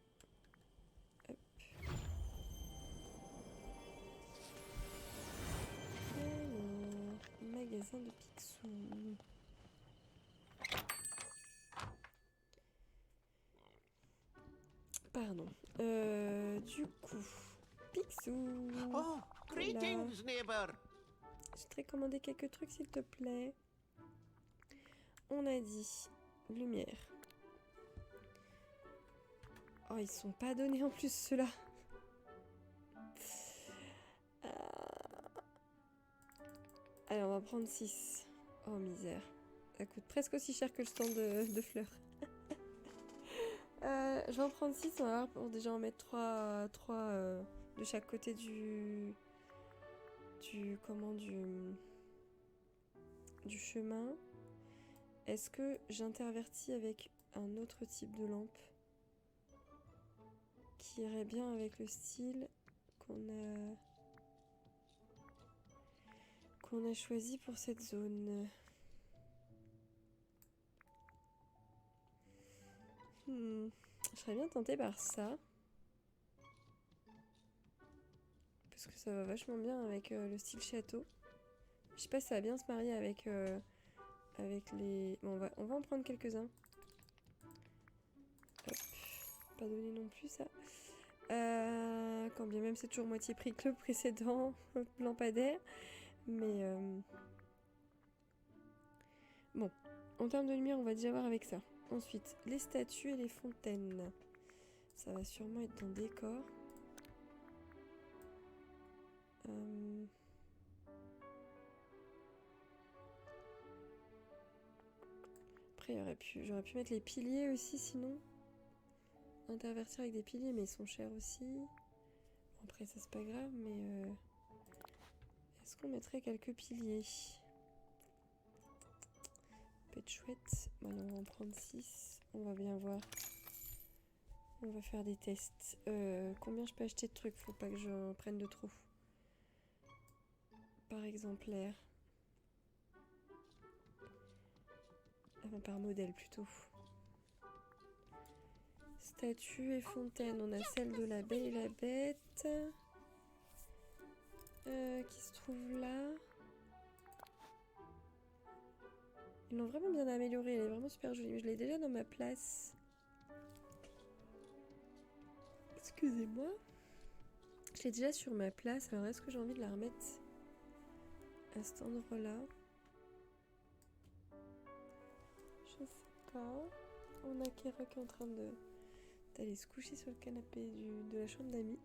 magasin de Picsou. Pardon. Du coup, Picsou. Oh, greetings, neighbor. Je t'ai commandé quelques trucs, s'il te plaît. On a dit lumière. Oh, ils sont pas donnés en plus, ceux-là. Allez, on va prendre 6. Oh, misère. Ça coûte presque aussi cher que le stand de fleurs. Je vais en prendre 6. On va voir pour déjà en mettre 3 de chaque côté du chemin. Est-ce que j'intervertis avec un autre type de lampe qui irait bien avec le style qu'on a choisi pour cette zone? Je serais bien tentée par ça. Parce que ça va vachement bien avec le style château. Je sais pas si ça va bien se marier avec les... Bon, on va en prendre quelques-uns. Hop. Pas donné non plus, ça. Quand bien même c'est toujours moitié prix que le précédent lampadaire. Mais... Bon. En termes de lumière, on va déjà voir avec ça. Ensuite, les statues et les fontaines. Ça va sûrement être dans le décor. Après, j'aurais pu mettre les piliers aussi, sinon. Intervertir avec des piliers, mais ils sont chers aussi. Bon, après, ça, c'est pas grave, mais... Est-ce qu'on mettrait quelques piliers? Peut être chouette. Bon, on va en prendre 6. On va bien voir. On va faire des tests. Combien je peux acheter de trucs? Faut pas que j'en prenne de trop. Par exemplaire. Enfin, par modèle plutôt. Statue et fontaine. On a celle de la Belle et la Bête. Qui se trouve là. Ils l'ont vraiment bien améliorée. Elle est vraiment super jolie. Mais je l'ai déjà dans ma place. Excusez-moi. Je l'ai déjà sur ma place. Alors, est-ce que j'ai envie de la remettre à cet endroit-là? Je sais pas. On a Kira qui est en train d'aller se coucher sur le canapé de la chambre d'amis.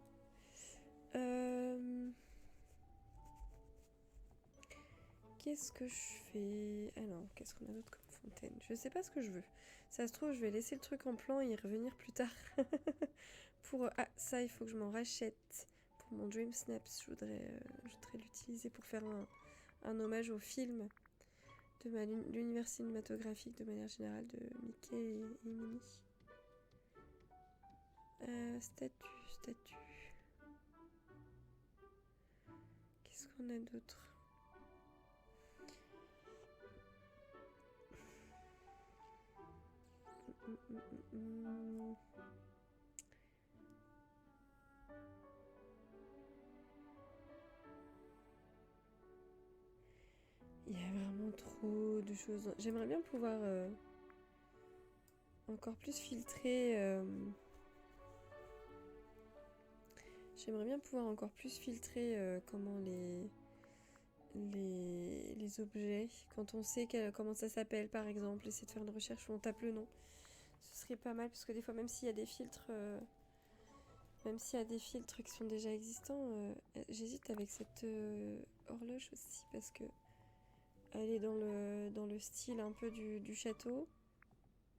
Qu'est-ce que je fais? Ah non, qu'est-ce qu'on a d'autre comme fontaine? Je sais pas ce que je veux. Ça se trouve, je vais laisser le truc en plan et y revenir plus tard. Ah, ça, il faut que je m'en rachète. Pour mon Dream Snaps, je voudrais l'utiliser pour faire un hommage au film de l'univers cinématographique de manière générale de Mickey et Minnie. Statue. Qu'est-ce qu'on a d'autre? Il y a vraiment trop de choses. J'aimerais bien pouvoir encore plus filtrer. J'aimerais bien pouvoir encore plus filtrer comment les objets. Quand on sait comment ça s'appelle, par exemple, essayer de faire une recherche où on tape le nom. Ce serait pas mal, parce que des fois, même s'il y a des filtres... Même s'il y a des filtres qui sont déjà existants, j'hésite avec cette horloge aussi, parce que elle est dans le style un peu du château.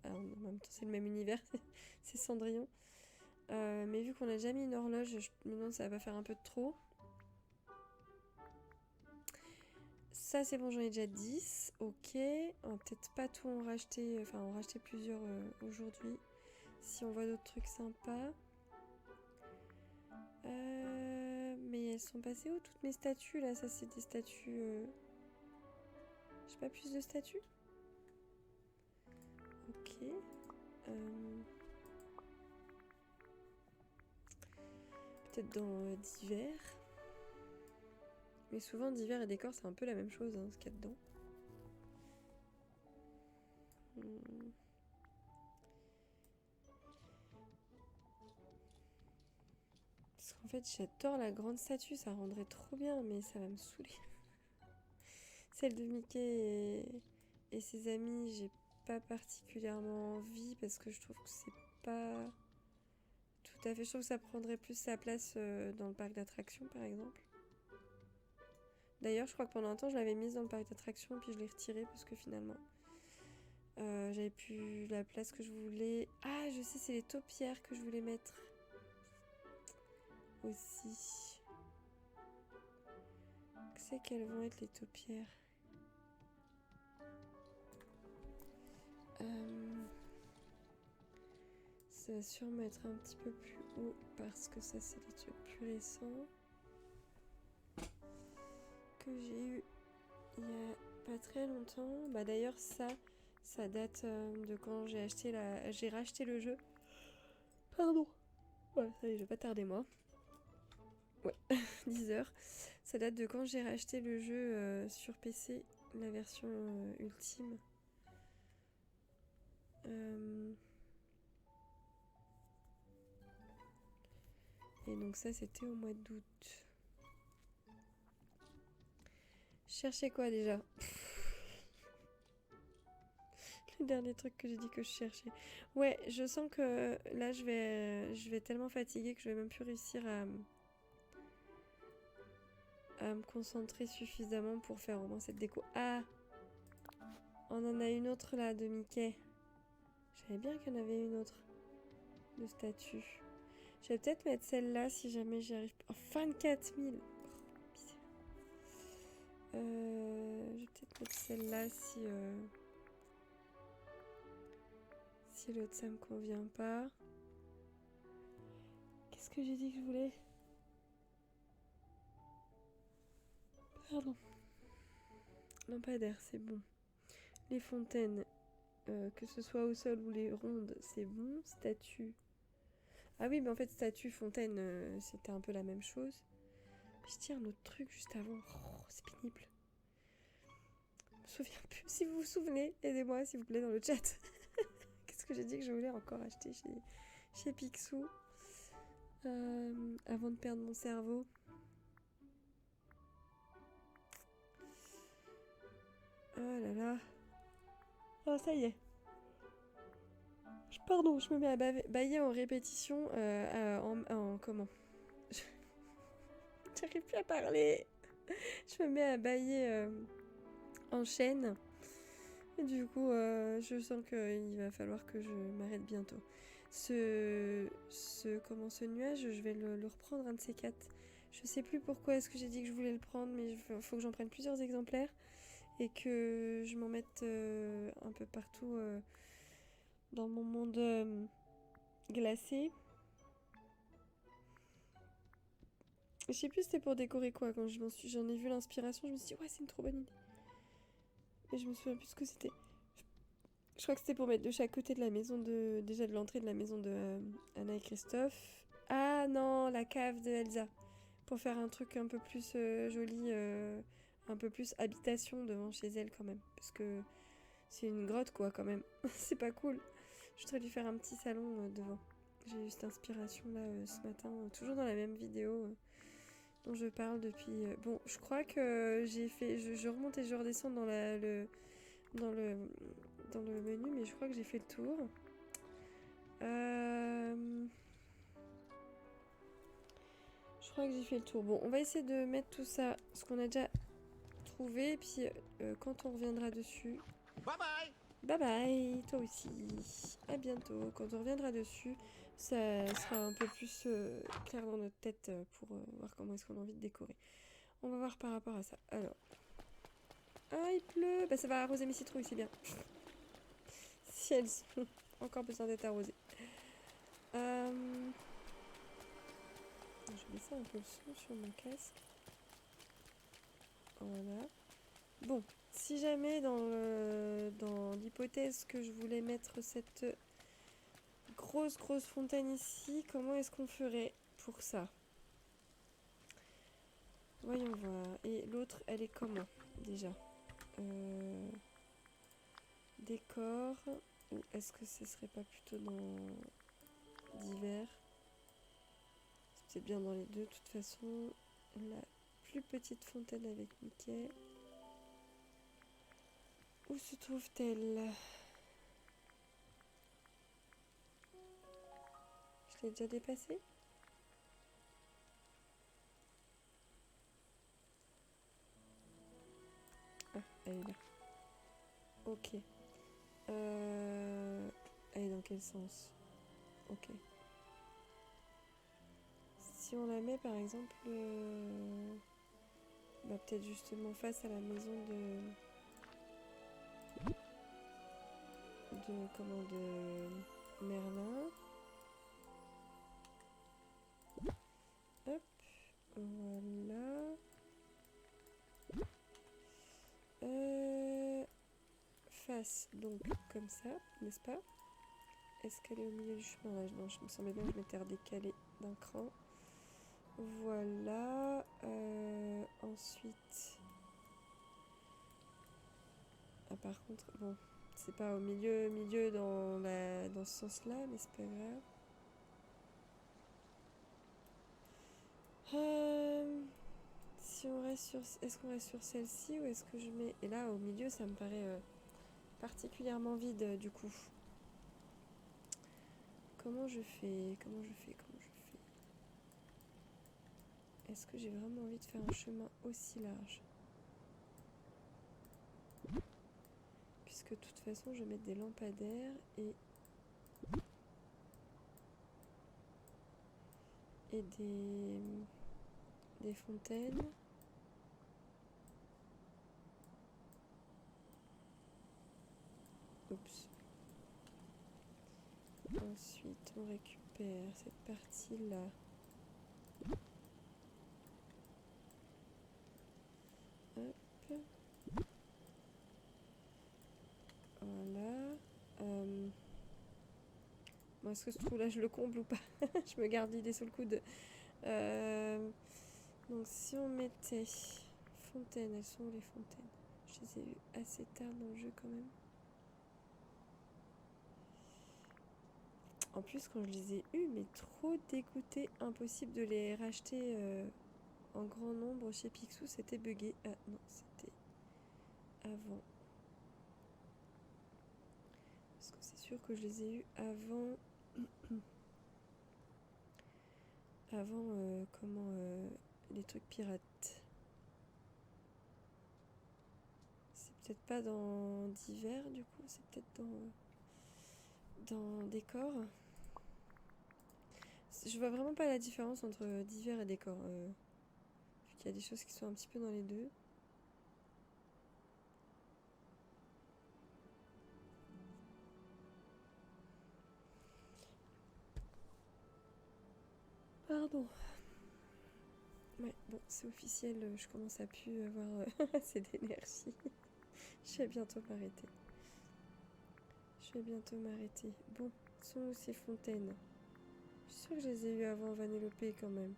Alors, en même temps, c'est le même univers, c'est Cendrillon. Mais vu qu'on a déjà mis une horloge, je me demande si ça va pas faire un peu de trop. Ça, c'est bon, j'en ai déjà 10. Ok. On va peut-être pas tout en racheter. Enfin, en racheter plusieurs aujourd'hui. Si on voit d'autres trucs sympas. Mais elles sont passées où toutes mes statues là? Ça, c'est des statues. J'ai pas plus de statues? Ok. Peut-être dans divers. Mais souvent, divers et décor, c'est un peu la même chose, hein, ce qu'il y a dedans. Parce qu'en fait, j'adore la grande statue, ça rendrait trop bien, mais ça va me saouler. Celle de Mickey et ses amis, j'ai pas particulièrement envie parce que je trouve que c'est pas tout à fait. Je trouve que ça prendrait plus sa place dans le parc d'attractions, par exemple. D'ailleurs, je crois que pendant un temps, je l'avais mise dans le parc d'attractions, puis je l'ai retirée parce que finalement, j'avais plus la place que je voulais. Ah, je sais, c'est les taupières que je voulais mettre aussi. C'est quelles vont être les taupières? Ça va sûrement être un petit peu plus haut parce que ça, c'est des trucs plus récents que j'ai eu il y a pas très longtemps. Bah d'ailleurs, ça date de quand j'ai racheté le jeu. Pardon. Ouais, ça y est, je vais pas tarder moi. Ouais, 10 heures. Ça date de quand j'ai racheté le jeu sur PC, la version ultime. Et donc ça, c'était au mois d'août. Je cherchais quoi déjà? Le dernier truc que j'ai dit que je cherchais. Ouais, je sens que là, je vais tellement fatiguer que je vais même plus réussir à me concentrer suffisamment pour faire au moins cette déco. Ah! On en a une autre là de Mickey. Je savais bien qu'il y en avait une autre de statue. Je vais peut-être mettre celle-là si jamais j'y arrive. Oh, 24 000! Je vais peut-être mettre celle-là si l'autre ça me convient pas. Qu'est-ce que j'ai dit que je voulais? Pardon. Lampadaire, c'est bon. Les fontaines, que ce soit au sol ou les rondes, c'est bon. Statue. Ah oui, mais en fait, statue, fontaine, c'était un peu la même chose. Je tiens un autre truc juste avant. Oh, c'est pénible. Je me souviens plus. Si vous vous souvenez, aidez-moi s'il vous plaît dans le chat. Qu'est-ce que j'ai dit que je voulais encore acheter chez Picsou avant de perdre mon cerveau. Oh là là. Oh, ça y est. Pardon, je me mets à bailler en répétition. Comment? J'arrive plus à parler. Je me mets à bailler en chaîne. Et du coup, je sens qu'il va falloir que je m'arrête bientôt. Ce nuage, je vais le reprendre un de ces quatre. Je sais plus pourquoi est-ce que j'ai dit que je voulais le prendre, mais il faut que j'en prenne plusieurs exemplaires et que je m'en mette un peu partout dans mon monde glacé. Je sais plus c'était pour décorer quoi. Quand j'en ai vu l'inspiration, je me suis dit ouais, c'est une trop bonne idée. Mais je me souviens plus ce que c'était. Je crois que c'était pour mettre de chaque côté de la maison déjà de l'entrée de la maison de Anna et Christophe. Ah non, la cave de Elsa. Pour faire un truc un peu plus joli, un peu plus habitation devant chez elle quand même. Parce que c'est une grotte quoi quand même. C'est pas cool. Je voudrais lui faire un petit salon devant. J'ai eu cette inspiration là ce matin, toujours dans la même vidéo dont je parle depuis. Bon, je crois que j'ai fait. Je remonte et je redescends dans dans le menu, mais je crois que j'ai fait le tour. Je crois que j'ai fait le tour. Bon, on va essayer de mettre tout ça, ce qu'on a déjà trouvé, et puis quand on reviendra dessus. Bye bye. Bye bye, toi aussi. À bientôt. Quand on reviendra dessus, ça sera un peu plus clair dans notre tête pour voir comment est-ce qu'on a envie de décorer. On va voir par rapport à ça. Alors. Ah, il pleut. Bah, ça va arroser mes citrouilles, c'est bien. Si elles ont encore besoin d'être arrosées. Je vais baisser un peu le son sur mon casque. Voilà. Bon, si jamais dans l'hypothèse que je voulais mettre cette grosse fontaine ici, comment est-ce qu'on ferait pour ça? Voyons voir. Et l'autre, elle est comment déjà? Décor. Ou est-ce que ce serait pas plutôt dans divers? C'est peut-être bien dans les deux. De toute façon, la plus petite fontaine avec Mickey. Où se trouve-t-elle? Je l'ai déjà dépassée? Ah, elle est là. Ok. Elle est dans quel sens? Ok. Si on la met par exemple, bah, peut-être justement face à la maison de Merlin. Hop, voilà. Face, donc comme ça, n'est-ce pas? Est-ce qu'elle est au milieu du chemin là? Non, je me semblais bien que je m'étais redécalée d'un cran. Voilà. Ensuite. Ah, par contre, bon, c'est pas au milieu dans ce sens-là, mais c'est pas grave. Si on reste sur, est-ce qu'on reste sur celle-ci ou est-ce que je mets... Et là, au milieu, ça me paraît particulièrement vide, du coup. Comment je fais? Est-ce que j'ai vraiment envie de faire un chemin aussi large? Puisque de toute façon, je vais mettre des lampadaires et des fontaines. Oups. Ensuite, on récupère cette partie-là. Hop. Voilà. Bon, est-ce que ce trou-là, je le comble ou pas? Je me garde l'idée sous le coude. Donc, si on mettait fontaines, elles sont où les fontaines? Je les ai eues assez tard dans le jeu quand même. En plus, quand je les ai eues, mais trop dégoûté, impossible de les racheter en grand nombre chez Picsou, c'était buggé. Ah non, c'était avant. Parce que c'est sûr que je les ai eues avant. Avant, les trucs pirates. C'est peut-être pas dans divers, du coup, c'est peut-être dans décor. Je vois vraiment pas la différence entre divers et décor. Vu qu'il y a des choses qui sont un petit peu dans les deux. Pardon. Ouais, bon, c'est officiel, je commence à plus avoir assez d'énergie. Je vais bientôt m'arrêter. Bon, sont où ces fontaines? Je suis sûre que je les ai eues avant Vanellope quand même.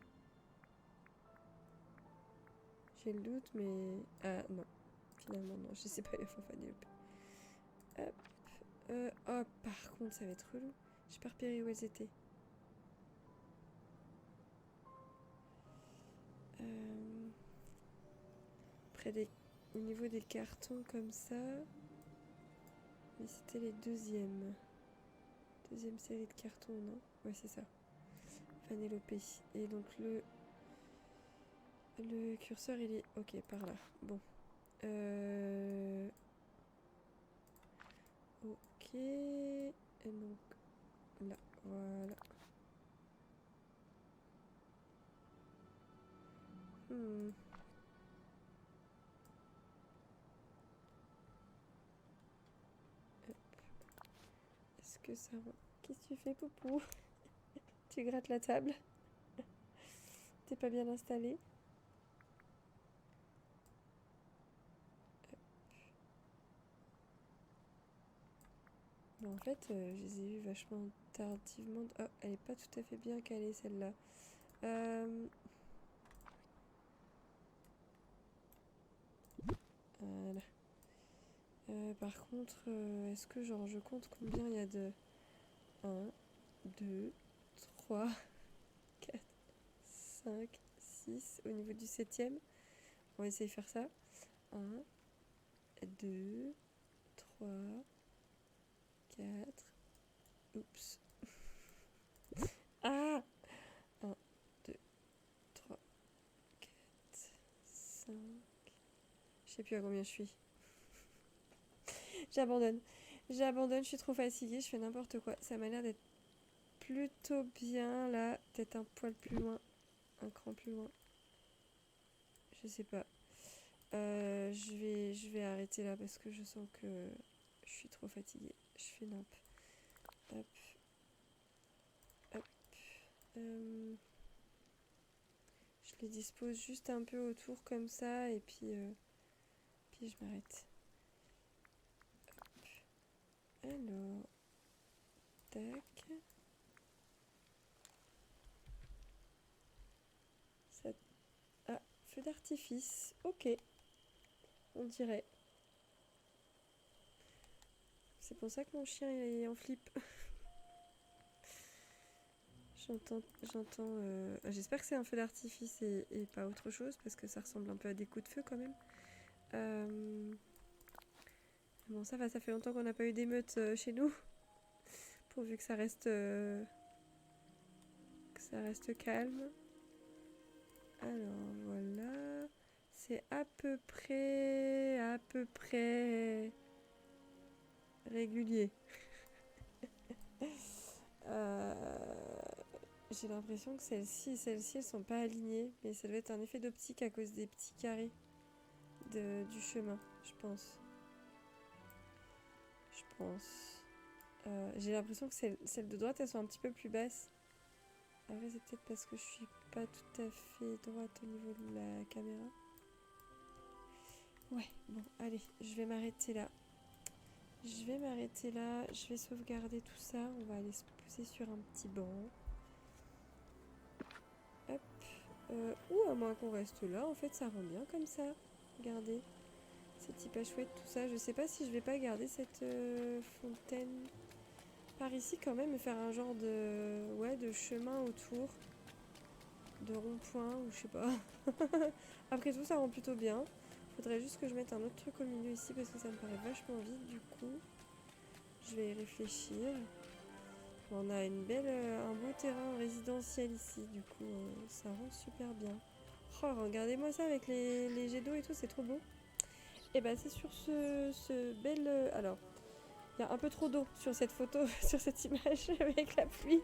J'ai le doute, mais... Ah non, finalement non, je sais pas eu avant Vanellope. Hop. Oh, par contre, ça va être relou. J'ai pas repéré où elles étaient. Au niveau des cartons comme ça. Mais c'était les deuxième série de cartons, non? Ouais, c'est ça. Vanellope. Et donc le curseur, il est... Ok, par là. Bon. Ok. Et donc, là, voilà. Est-ce que ça va? Qu'est-ce que tu fais, Poupou? Tu grattes la table? T'es pas bien installé? Bon, en fait, je les ai eues vachement tardivement. Oh, elle est pas tout à fait bien calée, celle-là. Voilà. Par contre, est-ce que genre je compte combien il y a de... 1, 2, 3, 4, 5, 6 au niveau du 7e. On va essayer de faire ça. 1, 2, 3, 4. Oups. Ah 1, 2, 3, 4, 5. Je sais plus à combien je suis. J'abandonne. J'abandonne, je suis trop fatiguée, je fais n'importe quoi. Ça m'a l'air d'être plutôt bien là. Peut-être un poil plus loin. Un cran plus loin. Je sais pas. Je vais arrêter là parce que je sens que je suis trop fatiguée. Je fais nimp. Hop. Hop. Je les dispose juste un peu autour comme ça et puis je m'arrête. Alors, tac. Ça... Ah, feu d'artifice. Ok, on dirait. C'est pour ça que mon chien est en flip. J'entends... J'espère que c'est un feu d'artifice et pas autre chose parce que ça ressemble un peu à des coups de feu quand même. Bon, ça va, ça fait longtemps qu'on n'a pas eu d'émeute chez nous. Pourvu que ça reste calme. Alors voilà, c'est à peu près régulier. J'ai l'impression que celles-ci elles sont pas alignées, mais ça doit être un effet d'optique à cause des petits carrés du chemin, je pense. J'ai l'impression que celles de droite elles sont un petit peu plus basses. Après c'est peut-être parce que je suis pas tout à fait droite au niveau de la caméra. Ouais, bon, allez, je vais m'arrêter là. Je vais sauvegarder tout ça. On va aller se poser sur un petit banc. Hop. Ou à moins qu'on reste là, en fait ça rend bien comme ça. Regardez. C'est hyper chouette tout ça. Je sais pas si je vais pas garder cette fontaine par ici quand même et faire un genre de chemin autour. De rond-point ou je sais pas. Après tout ça rend plutôt bien. Faudrait juste que je mette un autre truc au milieu ici parce que ça me paraît vachement vide du coup. Je vais y réfléchir. On a un beau terrain résidentiel ici, du coup ça rend super bien. Oh, regardez-moi ça avec les jets d'eau et tout, c'est trop beau. Et bah c'est sur ce bel... alors, il y a un peu trop d'eau sur cette photo, sur cette image avec la pluie.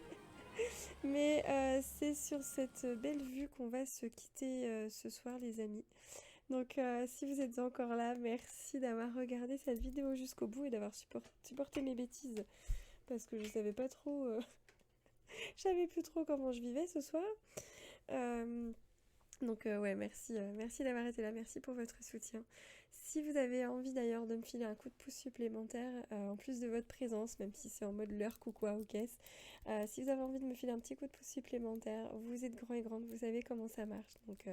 Mais c'est sur cette belle vue qu'on va se quitter ce soir les amis. Donc si vous êtes encore là, merci d'avoir regardé cette vidéo jusqu'au bout et d'avoir supporté mes bêtises. Parce que je savais pas trop... je savais plus trop comment je vivais ce soir. Donc ouais, merci d'avoir été là, merci pour votre soutien. Si vous avez envie d'ailleurs de me filer un coup de pouce supplémentaire, en plus de votre présence, même si c'est en mode lurk ou quoi, ou caisse, si vous avez envie de me filer un petit coup de pouce supplémentaire, vous êtes grands et grandes, vous savez comment ça marche. Donc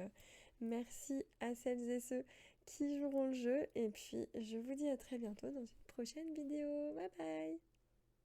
merci à celles et ceux qui joueront le jeu, et puis je vous dis à très bientôt dans une prochaine vidéo. Bye bye!